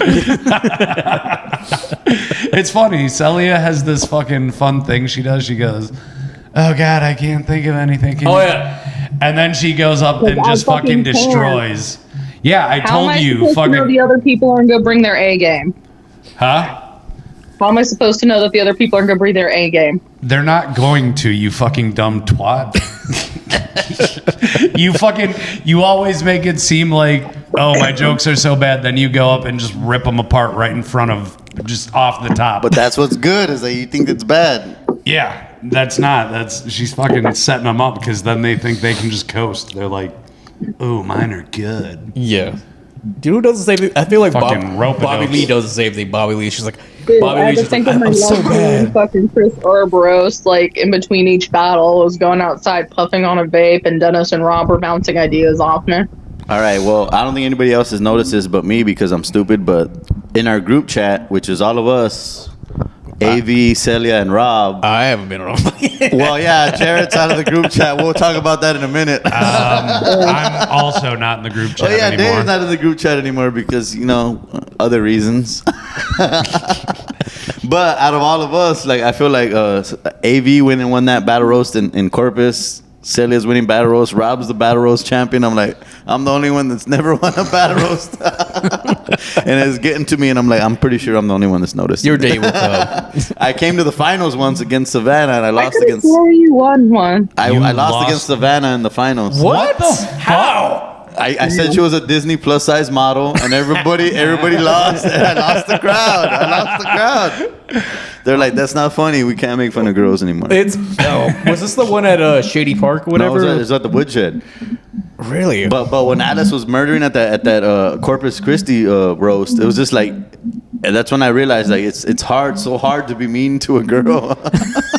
It's funny. Celia has this fucking fun thing she does. She goes, "Oh God, I can't think of anything." Can Oh, you-" yeah. And then she goes up and I just fucking fucking can. destroys. Yeah, I How am told I you, supposed to know the fucking, other people aren't going to bring their A game? huh? How am I supposed to know that the other people aren't going to bring their A game? They're not going to, you fucking dumb twat. You always make it seem like, oh, my jokes are so bad. Then you go up and just rip them apart right in front of, just off the top. But that's what's good is that you think it's bad. Yeah, she's fucking setting them up because then they think they can just coast. They're like, ooh, mine are good. Yeah. Do you know who does the same thing? I feel like Fucking rope-a-dopes. Bobby Lee does the same thing. Bobby Lee, she's like, Dude, Bobby I had Lee's to just think like, of my I'm so lovely bad. fucking Chris Herb roast, like in between each battle, was going outside puffing on a vape, and Dennis and Rob were bouncing ideas off me. All right, well, I don't think anybody else has noticed this but me because I'm stupid, but in our group chat, which is all of us, AV, Celia, and Rob. I haven't been around. Well, yeah, Jared's out of the group chat. We'll talk about that in a minute. I'm also not in the group chat Oh, yeah, anymore. Dave's not in the group chat anymore because, other reasons. But out of all of us, like, I feel like AV won that battle roast in Corpus. Celia's winning battle roast. Rob's the battle roast champion. I'm like, I'm the only one that's never won a battle roast. And it's getting to me, and I'm like, I'm pretty sure I'm the only one that's noticed. Your day will come. I came to the finals once against Savannah, and I I lost could have against. swore you won one. I You lost lost? against Savannah in the finals. What the How? I said she was a Disney plus size model, and everybody lost, and I lost the crowd. They're like, that's not funny. We can't make fun of girls anymore. Was this the one at Shady Park or whatever? No, it was at the Woodshed. Really? But when Alice was murdering at that Corpus Christi roast, it was just like And that's when I realized like it's so hard to be mean to a girl.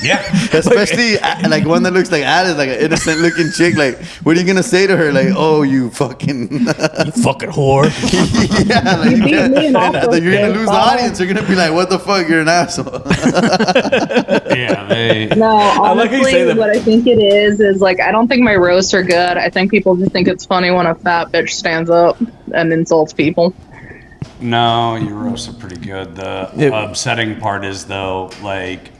Yeah. Especially like one that looks like Alice, like an innocent looking chick. Like, what are you gonna say to her? Like, oh, you fucking You fucking whore. yeah, like You beat me and and also you're gonna said, lose the "Bye." audience. You're gonna be like, what the fuck? You're an asshole. Yeah. No, like how you say honestly, that. what I think it is like I don't think my roasts are good. I think people just think it's funny when a fat bitch stands up and insults people. No, your roasts are pretty good. The upsetting part is though, like,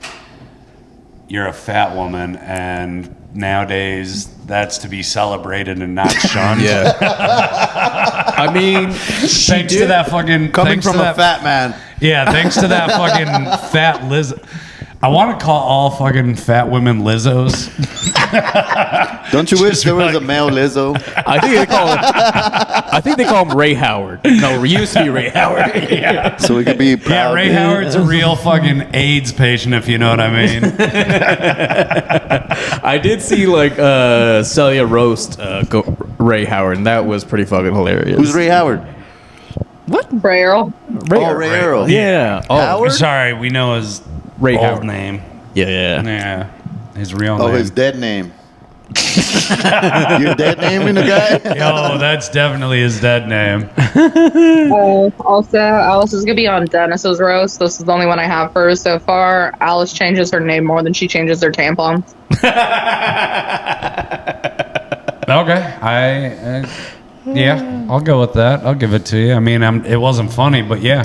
you're a fat woman, and nowadays that's to be celebrated and not shunned. Yeah. I mean, Thanks to that fucking Coming thanks from to a that, fat man. Yeah, thanks to that fucking fat Liz. I want to call all fucking fat women Lizzos. Don't you wish there was a male Lizzo? I think they call him Ray Howard. No, it used to be Ray Howard. Yeah. So we could be Yeah, proud. Ray Howard's a real fucking AIDS patient, if you know what I mean. I did see like Celia roast Ray Howard, and that was pretty fucking hilarious. Who's Ray Howard? Ray Earl. Ray Earl. Yeah. Oh, Howard? Sorry, we know his Ray old Howard. name. Yeah. Yeah, his real Oh, name. his dead name. Your dead name in the guy? Yo, that's definitely his dead name. Also, Alice is gonna be on Dennis's roast. This is the only one I have for her so far. Alice changes her name more than she changes her tampons. Okay, yeah, I'll go with that. I'll give it to you. I mean, it wasn't funny, but yeah.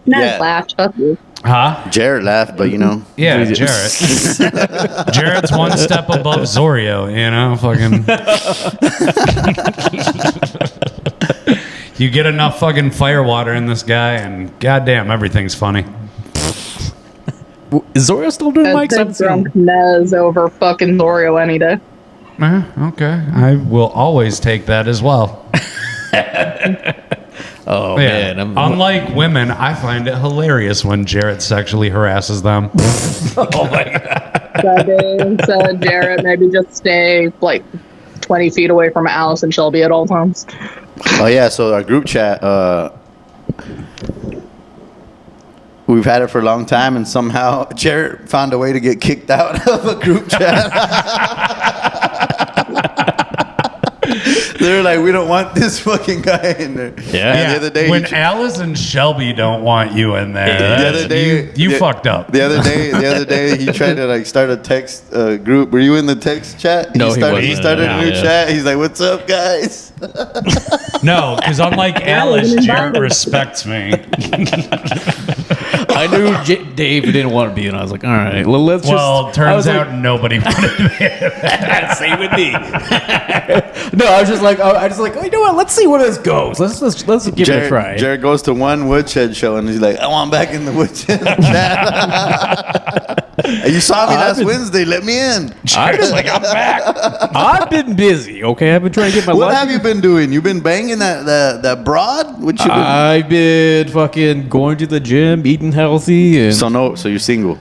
Nice Yeah. laugh, fuck you. Huh? Jarett laughed, but you know. Yeah, Jarett. Jarrett's one step above Zorio, you know? Fucking. You get enough fucking firewater in this guy, and goddamn, everything's funny. Is Zorio still doing I'd mics? take drunk Nez over fucking Oreo any day. Okay. I will always take that as well. Oh Yeah. man, Unlike women, I find it hilarious when Jarett sexually harasses them. oh my god. So Jarett, maybe just stay like 20 feet away from Alice and Shelby at all times. Oh yeah, so our group chat, we've had it for a long time, and somehow Jarett found a way to get kicked out of a group chat. They're like, we don't want this fucking guy in there. Yeah. And the other day, when Alice and Shelby don't want you in there, the other day, you fucked up. The other day, he tried to like start a text group. Were you in the text chat? No, he wasn't. He started a new chat. He's like, "What's up, guys?" No, because unlike Alice, Jarett respects me. I knew Dave didn't want to be, and I was like, all right, well, let's Well, just. turns out nobody wanted me. Same with me. No, I was just like, oh, you know what? Let's see where this goes. Let's give it a try. Jared goes to one woodshed show and he's like, "I want back in the woodshed." You saw me last Wednesday. Let me in. I'm just like, I'm back. I've been busy. Okay, I've been trying to get my. What life. have you been doing? You been banging that broad? What you been? I've been fucking going to the gym, eating healthy, and So you're single.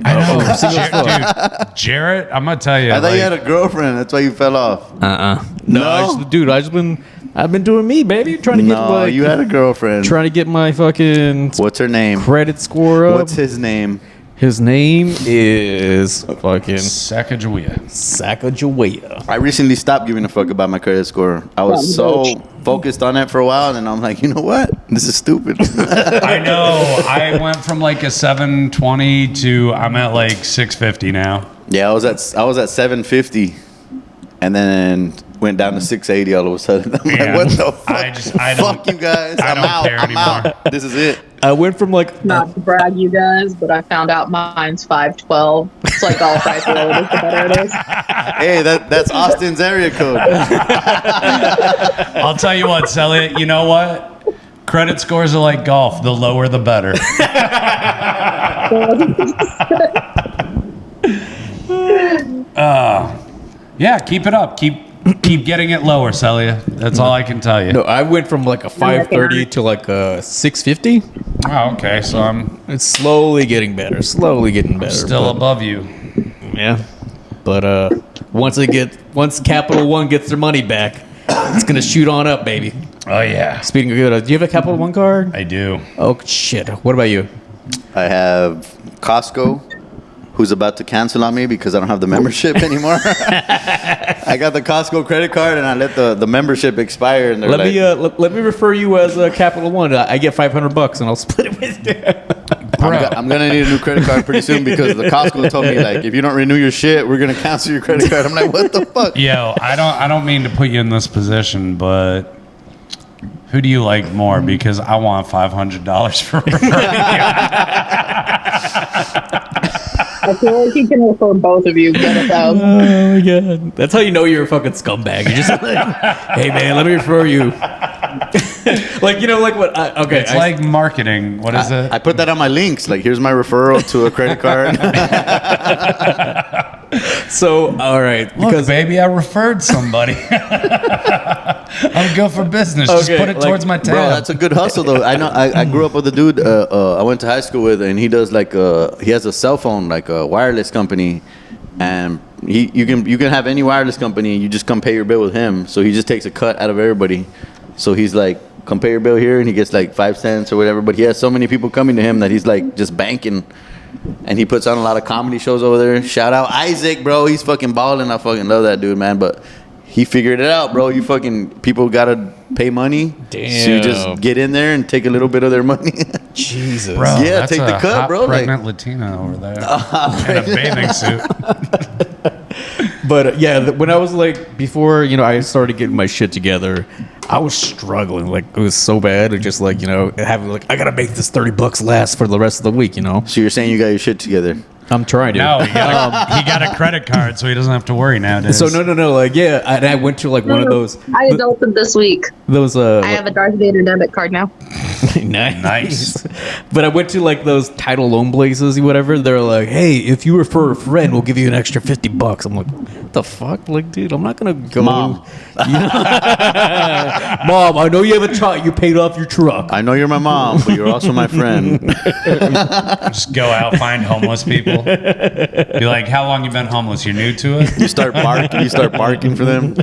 I know. single as fuck. Dude, Jarett, I'm going to tell you. I thought you had a girlfriend. That's why you fell off. No, No? I've been doing me, baby. Trying to get No, you had a girlfriend. trying to get my fucking What's her name? credit score up. What's his name? His name is fucking Sacagawea. Sacagawea. I recently stopped giving a fuck about my credit score. I was so focused on it for a while, and then I'm like, you know what? This is stupid. I know. I went from like a 720 to I'm at like 650 now. Yeah, I was at 750, and then went down to 680 all of a sudden. I'm Yeah. like, what the fuck? I Fuck don't- you guys. I I'm don't out. care I'm out. This is it. I went from like Not to brag, you guys, but I found out mine's 512. It's like all 5 below the better it is. Hey, that's Austin's area code. I'll tell you what, Celia, you know what? Credit scores are like golf. The lower, the better. Yeah, keep it up. Keep getting it lower, Celia. That's all I can tell you. no, I went from like a 530 to like a 650. Oh, okay. So I'm It's slowly getting better. Slowly getting better. still but- above you. Yeah. But once Capital One gets their money back, it's gonna shoot on up, baby. Oh yeah. Speaking of good, do you have a Capital One card? I do. Oh shit! What about you? I have Costco, who's about to cancel on me because I don't have the membership anymore. I got the Costco credit card and I let the membership expire. And Let me refer you as Capital One. I get $500 and I'll split it with you. I'm gonna need a new credit card pretty soon because the Costco told me like if you don't renew your shit, we're gonna cancel your credit card. I'm like, what the fuck? Yo, I don't mean to put you in this position, but who do you like more? Because I want $500 for I feel like he can refer both of you. Get it though. Oh my god, that's how you know you're a fucking scumbag. You're just like, hey man, let me refer you. Like like what? Okay, It's like marketing. What is it? I put that on my links. Like, here's my referral to a credit card. So all right, Look, because baby, I referred somebody. I'm good for business. Just Okay, put it like, towards my tab. Bro, that's a good hustle though. I know. I grew up with a dude. I went to high school with, and he does like he has a cell phone, like a wireless company, and you can have any wireless company. You just come pay your bill with him. So he just takes a cut out of everybody. So he's like, come pay your bill here, and he gets like 5 cents or whatever. But he has so many people coming to him that he's like just banking. And he puts on a lot of comedy shows over there. Shout out Isaac, bro. He's fucking balling. I fucking love that dude, man. But he figured it out, bro. People gotta pay money. Damn. So you just get in there and take a little bit of their money. Jesus, Bro, Yeah, that's take the a cut, hot, bro, like- Pregnant Latina over there in a bathing suit. But when I was like before, I started getting my shit together. I was struggling, like it was so bad. It just like having like I gotta make this $30 last for the rest of the week. So you're saying you got your shit together? I'm trying to. No, he got a credit card, so he doesn't have to worry nowadays. So no, like and I went to like one of those. I adulted this week. Those I have a Darth Vader debit card now. nice. But I went to like those title loan places, whatever. They're like, hey, if you refer a friend, we'll give you an extra $50. I'm like, what the fuck, like, dude, I'm not gonna go. Mom. Mom, I know you have a truck. You paid off your truck. I know you're my mom, but you're also my friend. Just go out, find homeless people. Be like, how long you been homeless? You're new to it? You start barking for them.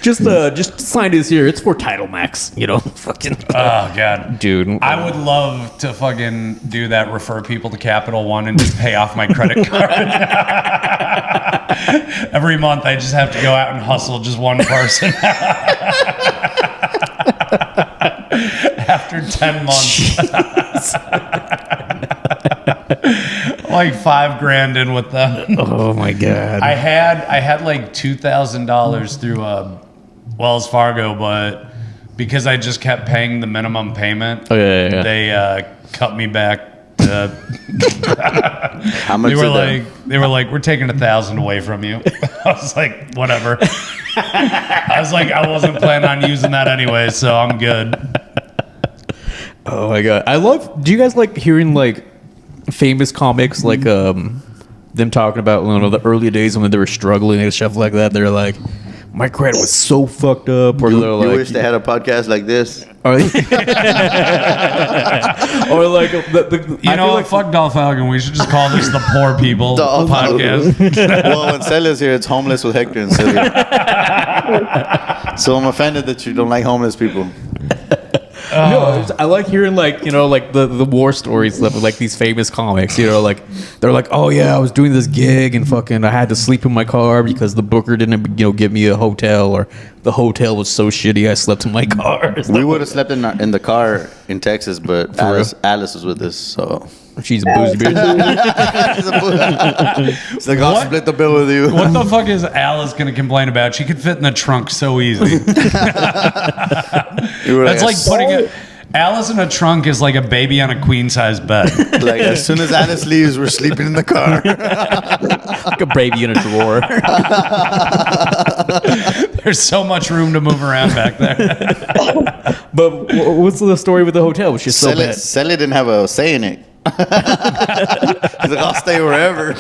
Just sign this here. It's for Title Max. Fucking. Oh god, Dude, I would love to fucking do that. Refer people to Capital One and just pay off my credit card. Every month, I just have to go out and hustle just one person. After 10 months, like $5,000 in with them. Oh my god. I had like $2,000 through Wells Fargo, but because I just kept paying the minimum payment, they cut me back. How much? They were like, we're taking $1,000 away from you. I was like, whatever. I was like, I wasn't planning on using that anyway, so I'm good. Oh my god. Do you guys like hearing like famous comics like them talking about the early days when they were struggling and stuff like that? They're like, my credit was so fucked up. Or they're You like, wish they had a podcast like this. or like Fuck Dolph Falcon. We should just call this the Poor People Dolph podcast. Well, when Celia's here, it's homeless with Hector and Celia. So I'm offended that you don't like homeless people. No, I like hearing like the war stories of like these famous comics. Like they're like, oh yeah, I was doing this gig and fucking I had to sleep in my car because the booker didn't give me a hotel, or the hotel was so shitty I slept in my car. We would have slept in the car in Texas, but Alice was with us, so she's a boozy bitch. it's like I'll split the bill with you. What the fuck is Alice gonna complain about? She could fit in the trunk so easy. That's like putting Alice in a trunk is like a baby on a queen size bed. Like as soon as Alice leaves, we're sleeping in the car. Like a baby in a drawer. There's so much room to move around back there. But what's the story with the hotel? Which is so bad. Celia didn't have a say in it. He's like, I'll stay wherever.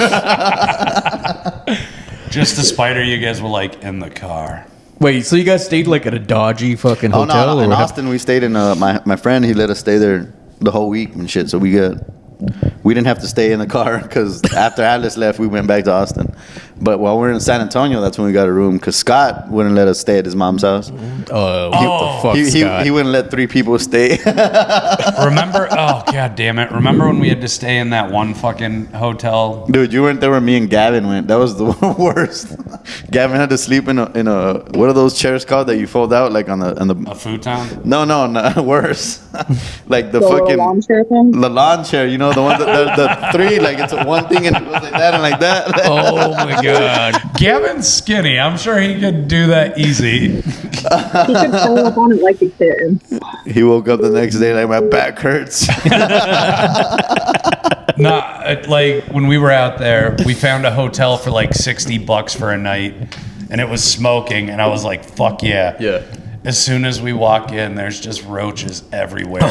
Just to spite her, you guys were like in the car. Wait, so you guys stayed like at a dodgy fucking hotel? No, in Austin we stayed in my friend. He let us stay there the whole week and shit. So we didn't have to stay in the car because after Alice left, we went back to Austin. But while we're in San Antonio, that's when we got a room because Scott wouldn't let us stay at his mom's house. What the fuck, Scott? He wouldn't let 3 people stay. Remember? Oh, god damn it! Remember when we had to stay in that one fucking hotel? Dude, you weren't there when me and Gavin went. That was the worst. Gavin had to sleep in a what are those chairs called that you fold out like on the A futon? No, worse. Like the little fucking lawn chair thing? the lawn chair, you know, the one that the 3, like it's one thing and it goes like that and like that. Oh my god. Gavin's skinny. I'm sure he could do that easy. He could curl up on it like a kitten. He woke up the next day like my back hurts. Like when we were out there, we found a hotel for like $60 for a night, and it was smoking, and I was like, "Fuck yeah!" Yeah. As soon as we walk in, there's just roaches everywhere.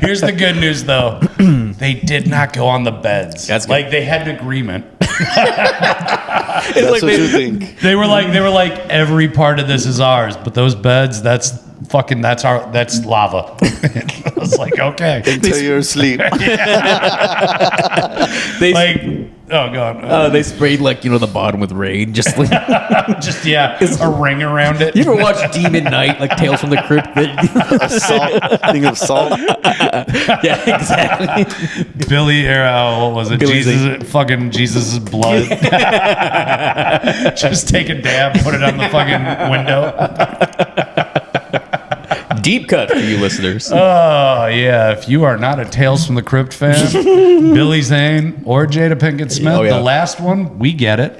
Here's the good news, though: they did not go on the beds. That's good. like they had an agreement. That's like what you think. They were like every part of this is ours, but those beds, that's lava. I was like, okay. Until you're asleep. Oh god. They sprayed the bottom with rain, just like Just a ring around it. you ever watch Demon Knight, like Tales from the Crypt? Thing of salt. Yeah, exactly. Billy what was it? Jesus' blood. Just take a dab, put it on the fucking window. Deep cut for you listeners. Oh yeah, if you are not a Tales from the Crypt fan, Billy Zane or Jada Pinkett Smith, the last one, we get it.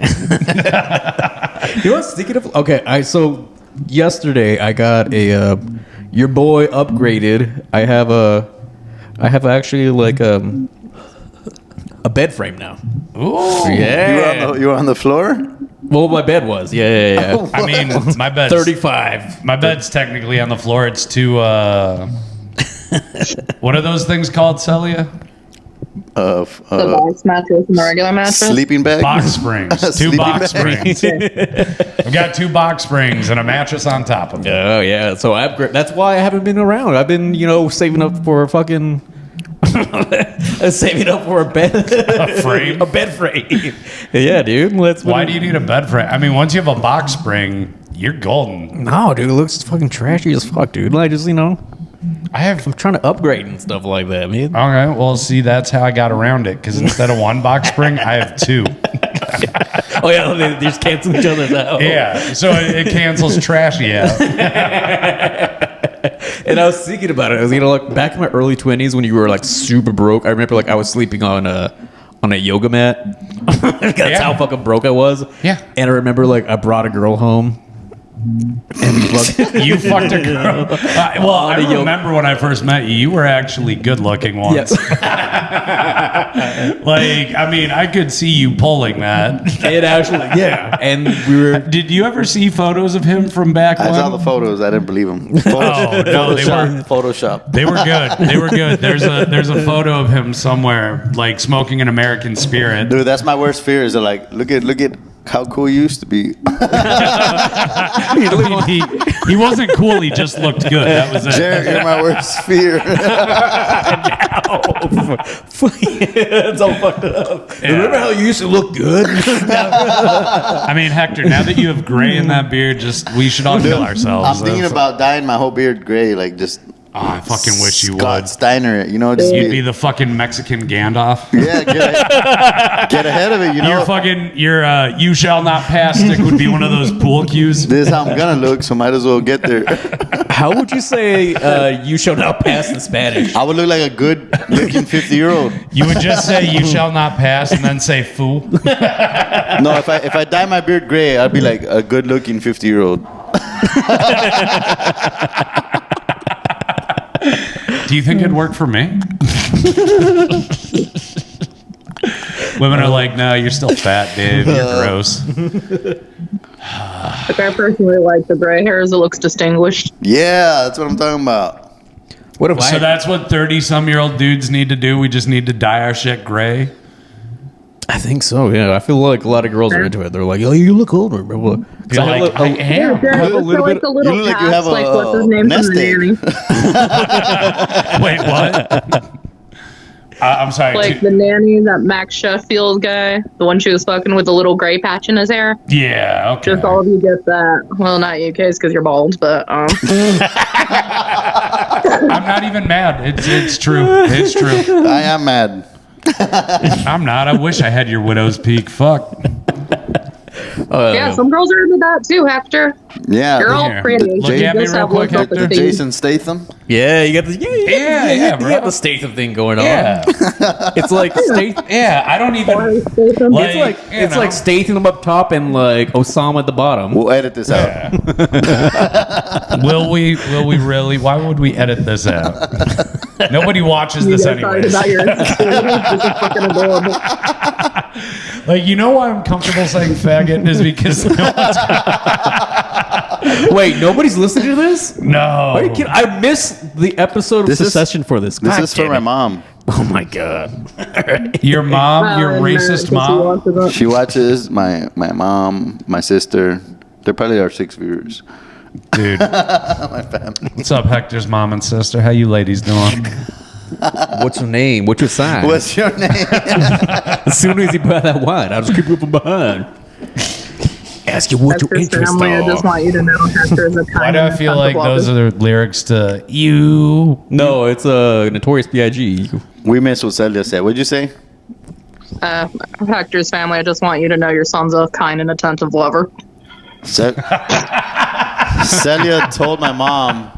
You know what's thinking of? Okay, so yesterday I got a your boy upgraded. I have actually like a bed frame now. Ooh. Yeah. You were on the floor? Well, my bed was. Yeah. I mean, my bed's 35. My bed's technically on the floor. It's two. What are those things called, Celia? The box mattress and the regular mattress? Sleeping bag? Box springs. Two Sleeping box bag. springs. I've got 2 box springs and a mattress on top of it. Oh yeah. So that's why I haven't been around. I've been saving up for a fucking. Saving up for a bed frame? A bed frame. Yeah, dude. Why do you need a bed frame? I mean, once you have a box spring, you're golden. No, dude. It looks fucking trashy as fuck, dude. Like, just I'm trying to upgrade and stuff like that, man. Okay, well, see, that's how I got around it. Because instead of 1 box spring, I have 2. Oh yeah, they just cancel each other's out. Yeah, so it cancels trashy out. And I was thinking about it. I was like back in my early 20s when you were like super broke. I remember I was sleeping on a yoga mat. That's how fucking broke I was. Yeah. And I remember I brought a girl home. And You fucked a girl. I remember when I first met you. You were actually good looking once. Yes. I could see you pulling that. It actually, yeah. And we were. Did you ever see photos of him from back I when? saw the photos. I didn't believe them. Oh no, they were Photoshop. They were good. They were good. There's a photo of him somewhere, smoking an American Spirit. Dude, that's my worst fear. Is look at how cool you used to be. He wasn't cool. He just looked good. That was it. Jarett, you're my worst fear. It's all fucked up. Yeah. Remember how you used to look good? I mean, Hector, now that you have gray in that beard, we should all kill ourselves. I'm thinking about dyeing my whole beard gray, Oh, I fucking wish you Scott would. Steiner, You'd be the fucking Mexican Gandalf. Yeah, get ahead of it, Your you shall not pass stick would be one of those pool cues. This is how I'm gonna look, so might as well get there. How would you say you shall not pass in Spanish? I would look like a good looking 50-year-old. You would just say you shall not pass and then say fool. No, if I dye my beard gray, I'd be like a good looking 50-year-old. Do you think it'd work for me? Women are like, no, you're still fat, Dave. You're gross. I personally like the gray hairs. It looks distinguished. Yeah, that's what I'm talking about. So that's what 30-some-year-old dudes need to do? We just need to dye our shit gray? I think so, yeah. I feel like a lot of girls are into it. They're like, oh, you look older, bro. You're like, I am. have a little bit- The little you look like you cats, have a what's his name nest from the egg. nanny. Wait, what? I'm sorry. Like the nanny, that Max Sheffield guy, the one she was fucking with the little gray patch in his hair. Yeah, okay. Just all of you get that. Well, not you, Kays, because you're bald, but I'm not even mad. It's true. It's true. I am mad. I'm not. I wish I had your widow's peak. Fuck. yeah, some girls are into that too, Hector. Yeah. You're all pretty. Look You at me just real have quick, low Hector. self-esteem. Jason Statham. Yeah, you got the Yeah, you bro. got the Statham thing going on. Yeah. It's like Statham. Yeah, I don't even. It's like Statham up top and like Osama at the bottom. We'll edit this out. Will we really? Why would we edit this out? Nobody watches You this guys talking anyways. about your insecurities. This is fucking adorable. Like, you know why I'm comfortable saying faggot is because no one's Wait, nobody's listening to this? no. Are you kidding? I missed the episode This of is- Succession for this. This God is for damn my it. mom. Oh my god. Your mom, your And, racist since mom. you watches it. She watches my mom, my sister. They're probably our 6 viewers. Dude, My family. what's up, Hector's mom and sister? How you ladies doing? What's your name? What's your sign? What's your name? As soon as he buy that wine, I'll just keep you from behind. Ask you what your Hector's interests family, I just are. want you to know Hector is a kind Why do I and feel like sensible those are the lyrics to you? No, it's a Notorious B.I.G. We missed what Celia said. What'd you say? Hector's family, I just want you to know your son's a kind and attentive lover. Celia told my mom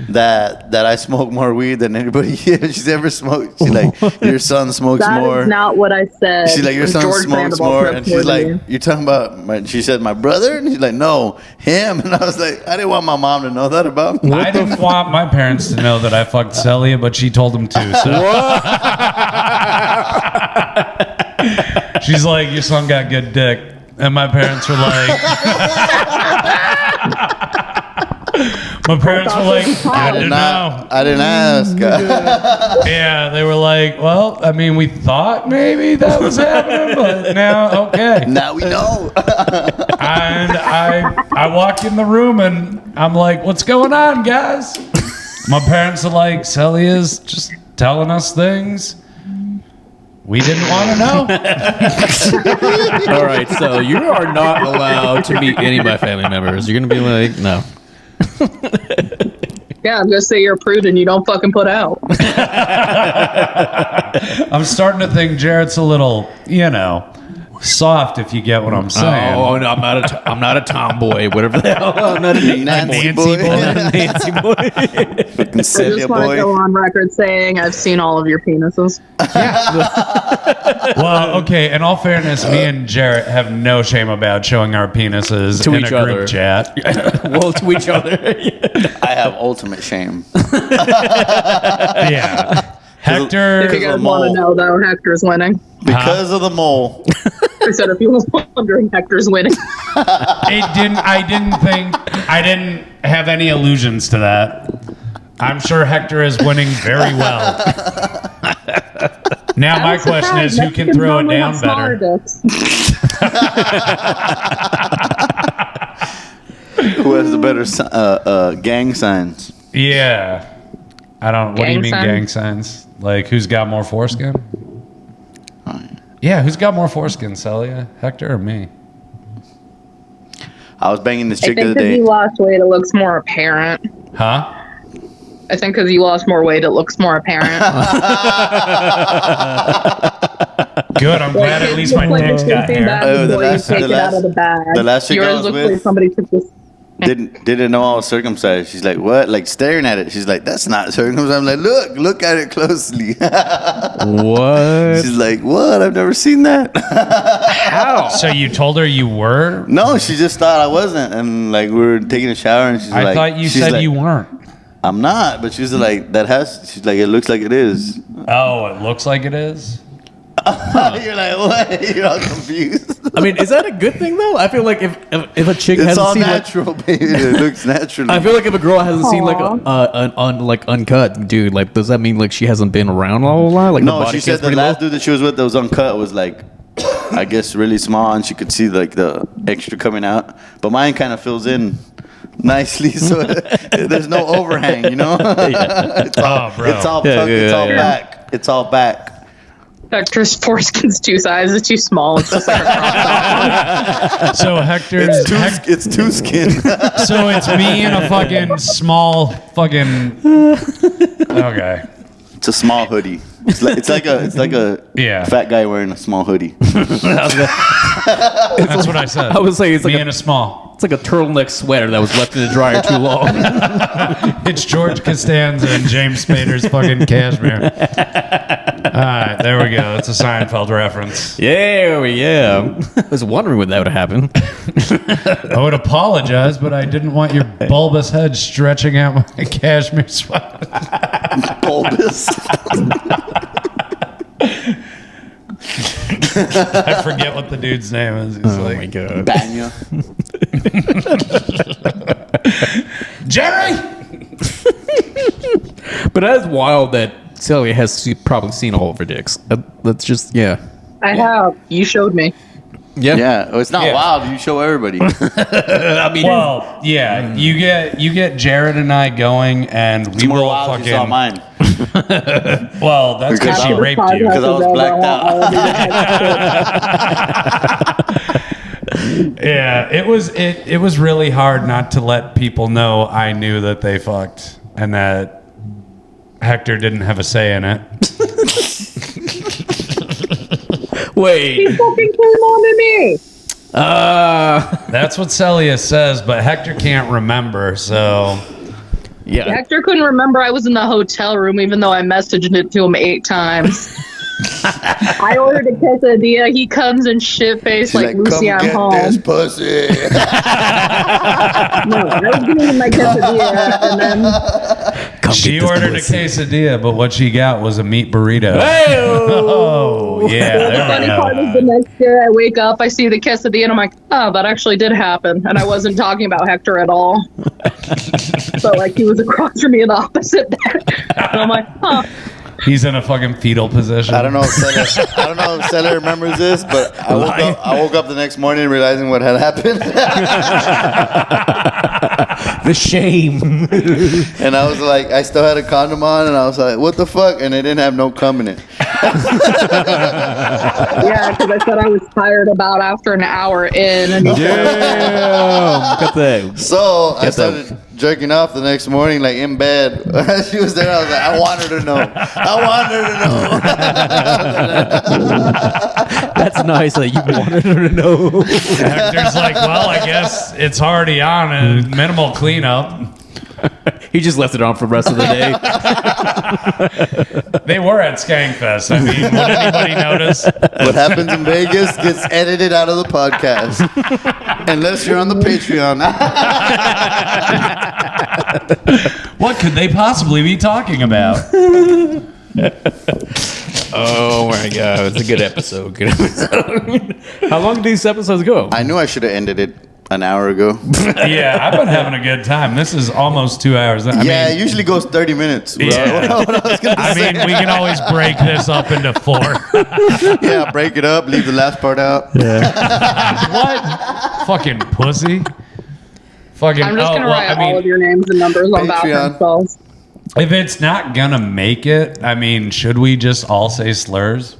that I smoke more weed than anybody she's ever smoked. She's like, your son smokes That more. is not what I said. She's like, your son George smokes Vanderbilt more. smokes And more she's than like, you. you're talking about, she said, my brother? And she's like, no, him. And I was like, I didn't want my mom to know that about me. I didn't want my parents to know that I fucked Celia, but she told them to. So she's like, your son got good dick. And my parents were like, I didn't know. I didn't ask. Yeah, they were like, well, I mean, we thought maybe that was happening, but now, okay. Now we know. And I walk in the room and I'm like, what's going on, guys? My parents are like, Celia's just telling us things we didn't want to know. All right, so you are not allowed to meet any of my family members. You're going to be like, no. Yeah, I'm gonna say you're a prude and you don't fucking put out. I'm starting to think Jarrett's a little, soft, if you get what I'm saying. Oh, no, I'm not a tomboy, whatever the hell. I'm not a Nancy boy. Nancy boy. Fucking I Celia just want to boy. go on record saying I've seen all of your penises. Well, okay, in all fairness, me and Jarrett have no shame about showing our penises To in each a group other. chat. Well, to each other. I have ultimate shame. Yeah. Hector, If you guys want to know, though, Hector's winning. Because of the mole. I said, if you was wondering, Hector's winning. I didn't have any illusions to that. I'm sure Hector is winning very well. Now my question is, who can throw it down better? Who has the better gang signs? Yeah. What do you Gang mean signs? gang signs? Like, who's got more foreskin? Yeah, who's got more foreskin, Celia? Hector or me? I was banging this I chick the think other because day. you lost weight, it looks more apparent. Huh? I think because you lost more weight, it looks more apparent. Good, I'm glad at least my dick's got hair. Oh, the Before you last- take the it last- out of the bag. the last chick I Yours was looks with- like somebody took this. Didn't know I was circumcised. She's like, what? Like staring at it. She's like, that's not circumcised. I'm like, look at it closely. What? She's like, what? I've never seen that. How? So you told her you were? No, she just thought I wasn't. And like we were taking a shower and she's I like, thought you she's said like, you weren't. I'm not. But she's like, she's like, it looks like it is. Oh, it looks like it is? You're like, what? You're all confused. I mean, is that a good thing though? I feel like if a chick It's hasn't all seen natural, baby. It looks natural. I feel like if a girl hasn't seen like Aw. like uncut, dude, like does that mean like she hasn't been around all the while? Like the No, body she said count's the pretty last low? dude that she was with that was uncut was like, I guess really small, and she could see like the extra coming out. But mine kind of fills in nicely, so there's no overhang, you know. It's all, Oh, bro. It's all Yeah, tucked, yeah, it's all yeah. back. It's all back. Hector's foreskin's too size. It's too small. It's just like a crop. So Hector's It's two skin. so it's me in a fucking small fucking. Okay. It's a small hoodie. It's like a Yeah. fat guy wearing a small hoodie. That's what I said. I was saying it's me like in a small. It's like a turtleneck sweater that was left in the dryer too long. It's George Costanza and James Spader's fucking cashmere. All right, there we go. It's a Seinfeld reference. Yeah. I was wondering when that would happen. I would apologize, but I didn't want your bulbous head stretching out my cashmere sweater. Bulbous. I forget what the dude's name is. He's Oh like, my god. Banya. Jerry! But that's wild that Celia has probably seen all of her dicks. That's just I have. You showed me. Yeah, it's not Yeah. wild. You show everybody. I mean, Well, yeah, you get Jared and I going, and we More will wild. fucking. You saw mine. Well, that's because she raped you. Because I was blacked out. Yeah, it was really hard not to let people know I knew that they fucked and that Hector didn't have a say in it. wait. He fucking came on to me. That's what Celia says, but Hector can't remember, so Yeah. Hector couldn't remember I was in the hotel room, even though I messaged it to him 8 times. I ordered a quesadilla. He comes in shit face like Lucy, come I'm get home. this pussy. No, I was getting my quesadilla, and then she ordered a quesadilla, but what she got was a meat burrito. Hey-o. Oh, yeah. the There we funny part is go. the next day I wake up, I see the quesadilla, and I'm like, oh, that actually did happen. And I wasn't talking about Hector at all. So, like, he was across from me in the opposite bed. And I'm like, huh. He's in a fucking fetal position. I don't know if Celia remembers this, but I woke up the next morning realizing what had happened. The shame. And I was like, I still had a condom on, and I was like, what the fuck? And it didn't have no cum in it. Yeah, because I said I was tired about after an hour in. And Damn. Look at that. So I Get that. started jerking off the next morning, like in bed. She was there. I was like, I want her to know. That's nice that you wanted her to know. Hector's like, well, I guess it's already on and minimal cleanup. He just left it on for the rest of the day. They were at Skankfest. I mean, would anybody notice? What happens in Vegas gets edited out of the podcast. Unless you're on the Patreon. What could they possibly be talking about? Oh my god, it's a good episode. Good episode. How long do these episodes go? I knew I should have ended it an hour ago. Yeah, I've been having a good time. This is almost 2 hours. I Yeah, mean, it usually goes 30 minutes. Yeah. What I was gonna I say. mean, we can always break this up into 4. Yeah, break it up, leave the last part out. What? Fucking pussy. Fucking. I'm just going to write I mean, all of your names and numbers on bathroom Patreon. stalls. if it's not gonna make it, I mean, should we just all say slurs?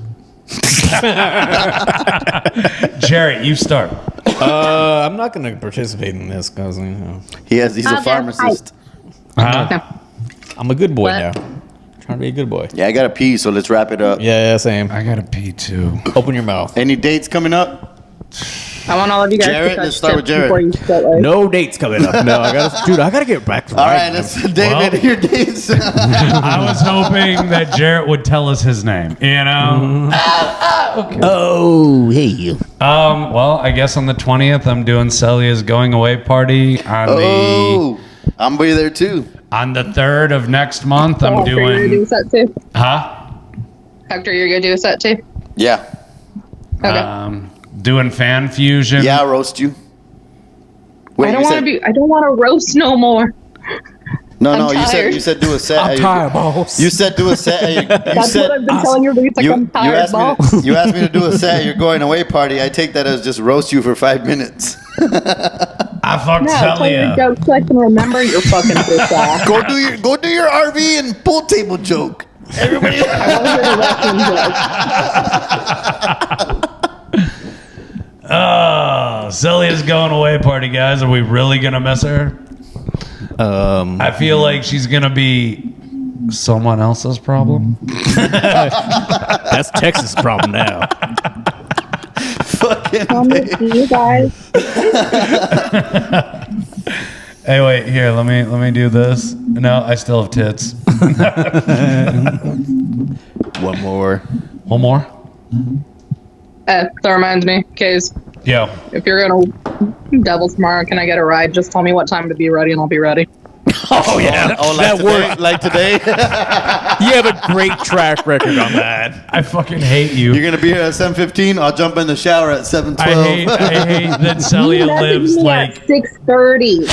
Jarrett, you start. I'm not going to participate in this because He's a pharmacist. I'm a good boy What? now. Trying to be a good boy. Yeah, I gotta pee, so let's wrap it up. Yeah, same. I gotta pee too. Open your mouth. Any dates coming up? I want all of you guys Jarett, to let's touch start with tips Jarett. before you start, like, No dates coming up. No, I gotta get back to All writing, right, man. let's David, your dates. I was hoping that Jarrett would tell us his name. You know. Oh, hey. Well, I guess on the 20th, I'm doing Celia's going away party. Oh, I'm be there too. On the 3rd of next month, I'm Hector, you're going to do a doing. set too? Huh? Hector, you're going to do a set too? Yeah, Okay. Doing fan fusion. yeah, I'll roast you. Wait, I don't you want said- to be. I don't want to roast no more. No, I'm no, tired. you said do a set. I'm tired, boss. You said do a set. You That's said what I've been telling your leads. Like, I'm tired, asked boss. me you asked me to do a set at your going away party. I take that as just roast you for 5 minutes. I fucked No, tell your Celia. jokes so I can remember your fucking bitch ass. Go do your RV and pool table joke. Everybody. I wasn't a wrestling judge. Oh, Celia's going away party, guys. Are we really gonna miss her? I feel like she's gonna be someone else's problem. That's Texas' problem now. Fucking. I'll miss you guys. Hey, wait here. Let me do this. No, I still have tits. One more. One more. That reminds me, Kays, Yo. if you're gonna devil tomorrow, can I get a ride? Just tell me what time to be ready, and I'll be ready. Oh yeah, Oh, that worked. Like today. You have a great track record on that. I fucking hate you. You're gonna be here at 7:15. I'll jump in the shower at 7:12. I hate that Celia lives like. 6:30.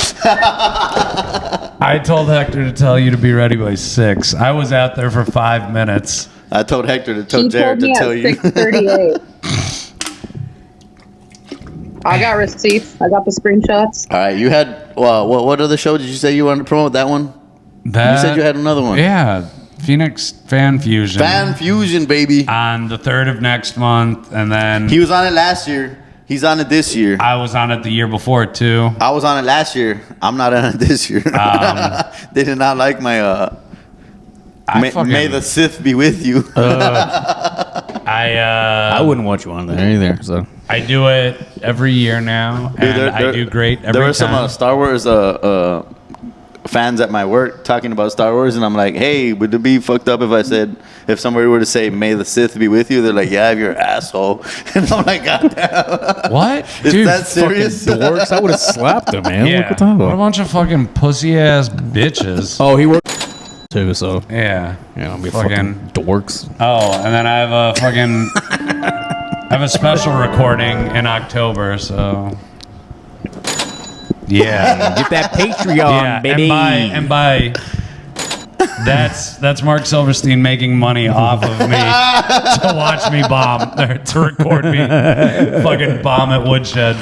I told Hector to tell you to be ready by 6. I was out there for 5 minutes. I told Hector to tell She Jarett told me to at tell you. 6:38. I got receipts. I got the screenshots. All right, you had what other show did you say you wanted to promote? That one? That, You said you had another one. Yeah, Phoenix Fan Fusion. Fan Fusion, baby. On the 3rd of next month, and then He was on it last year. He's on it this year. I was on it the year before too. I was on it last year. I'm not on it this year. They did not like my. May the Sith be with you. I wouldn't want you on there either. So I do it every year now, and I do great every There were time. some Star Wars fans at my work talking about Star Wars, and I'm like, hey, would it be fucked up if I said, if somebody were to say, may the Sith be with you? They're like, yeah, you're an asshole. And I'm like, God damn. What? Is Dude, that serious? dorks, I would have slapped him, man. yeah. What What a bunch of fucking pussy ass bitches. Oh, he worked too, so Yeah. yeah, I'll be Fucking- fucking dorks. Oh, and then I have a fucking I have a special recording in October, so yeah. Get that Patreon, Yeah, baby. and by that's Mark Silverstein making money off of me to watch me bomb or to record me fucking bomb at Woodshed.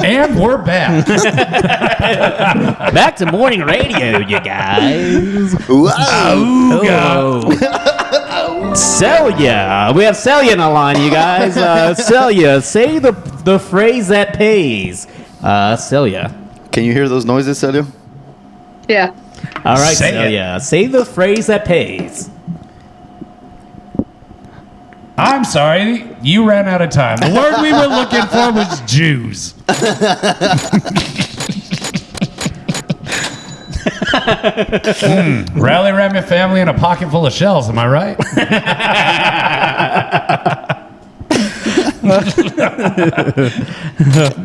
And we're back. Back to morning radio, you guys. Whoa. Celia, we have Celia on the line, you guys. Celia, say the phrase that pays. Celia. Can you hear those noises, Celia? Yeah. All right, Say it. Celia, say the phrase that pays. I'm sorry, you ran out of time. The word we were looking for was Jews. Rally around your family in a pocket full of shells, am I right?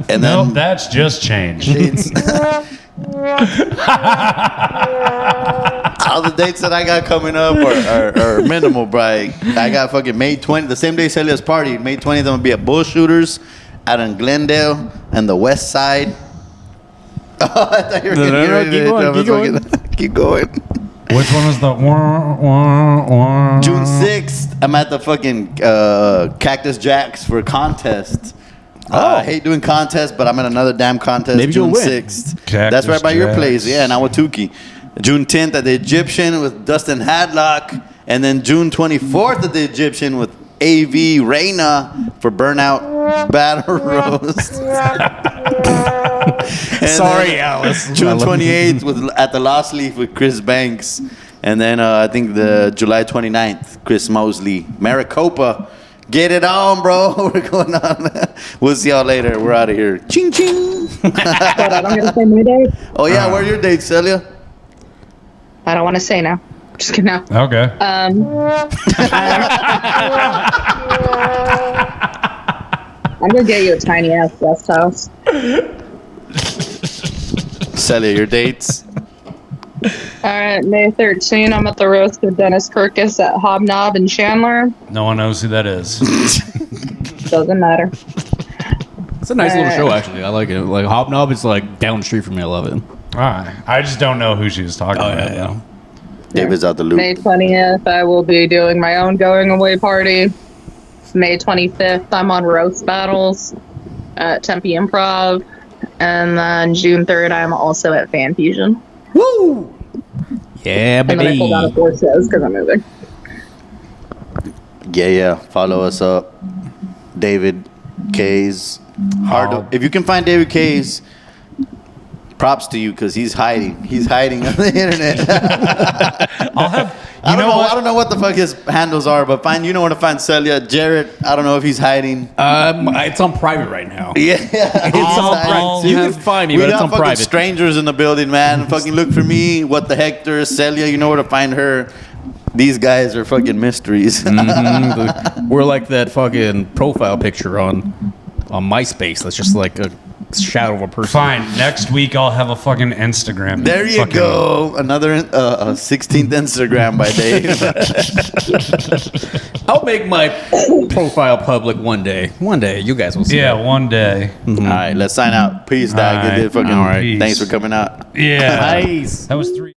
And No, then that's just change. all the dates that I got coming up are minimal, bro. I got fucking May 20th, the same day Celia's party. May 20th, I'm gonna be at Bull Shooters out in Glendale and the West Side. Oh, I thought you were getting ready to keep going. Which one was the June 6th, I'm at the fucking Cactus Jacks for a contest. I hate doing contests, but I'm in another damn contest. Maybe June you'll win. 6th. Cactus That's right by your Jacks. place. Yeah, in Awatuki. June 10th at the Egyptian with Dustin Hadlock. And then June 24th at the Egyptian with AV Reina for Burnout Battle Roast. And Sorry, then Alice. June 28th at the Lost Leaf with Chris Banks. And then I think the July 29th, Chris Mosley. Maricopa. Get it on, bro. We're going on. We'll see y'all later. We're out of here. Ching, ching. But I don't get to say my date. Oh, yeah. Where are your dates, Celia? I don't want to say now. Just kidding now. Okay. I'm gonna get you a tiny ass guest house. Celia, your dates? Alright, May 13th, I'm at the roast of Dennis Kirkus at Hobnob in Chandler. No one knows who that is. Doesn't matter. It's a nice little show, actually. I like it. Like Hobnob is like down the street from me. I love it. All right. I just don't know who she was talking about. yeah. David's out the loop. May 20th, I will be doing my own going away party. May 25th, I'm on Roast Battles at Tempe Improv. And then June 3rd, I'm also at Fan Fusion. Woo! Yeah, And then I pulled out baby. of 4 shows because I'm moving. Yeah. Follow us up. David Kays. If you can find David Kays, props to you because he's hiding. He's hiding on the internet. I'll have. I don't know what the fuck his handles are, but you know where to find Celia. Jarett, I don't know if he's hiding. It's on private right now. Yeah, It's on private. You can find me, we but it's got on fucking private. strangers in the building, man. Fucking look for me. What the heck, there's Celia. You know where to find her. These guys are fucking mysteries. We're like that fucking profile picture on MySpace. That's just like a shadow of a person. Fine. Next week I'll have a fucking Instagram. There you Fucking- go. Another 16th Instagram by Dave. I'll make my profile public one day. One day, you guys will see. Yeah, that. one day. All right, let's sign out. Peace, dog. All right. Fucking All right. thanks for coming out. Yeah. Nice. That was 3.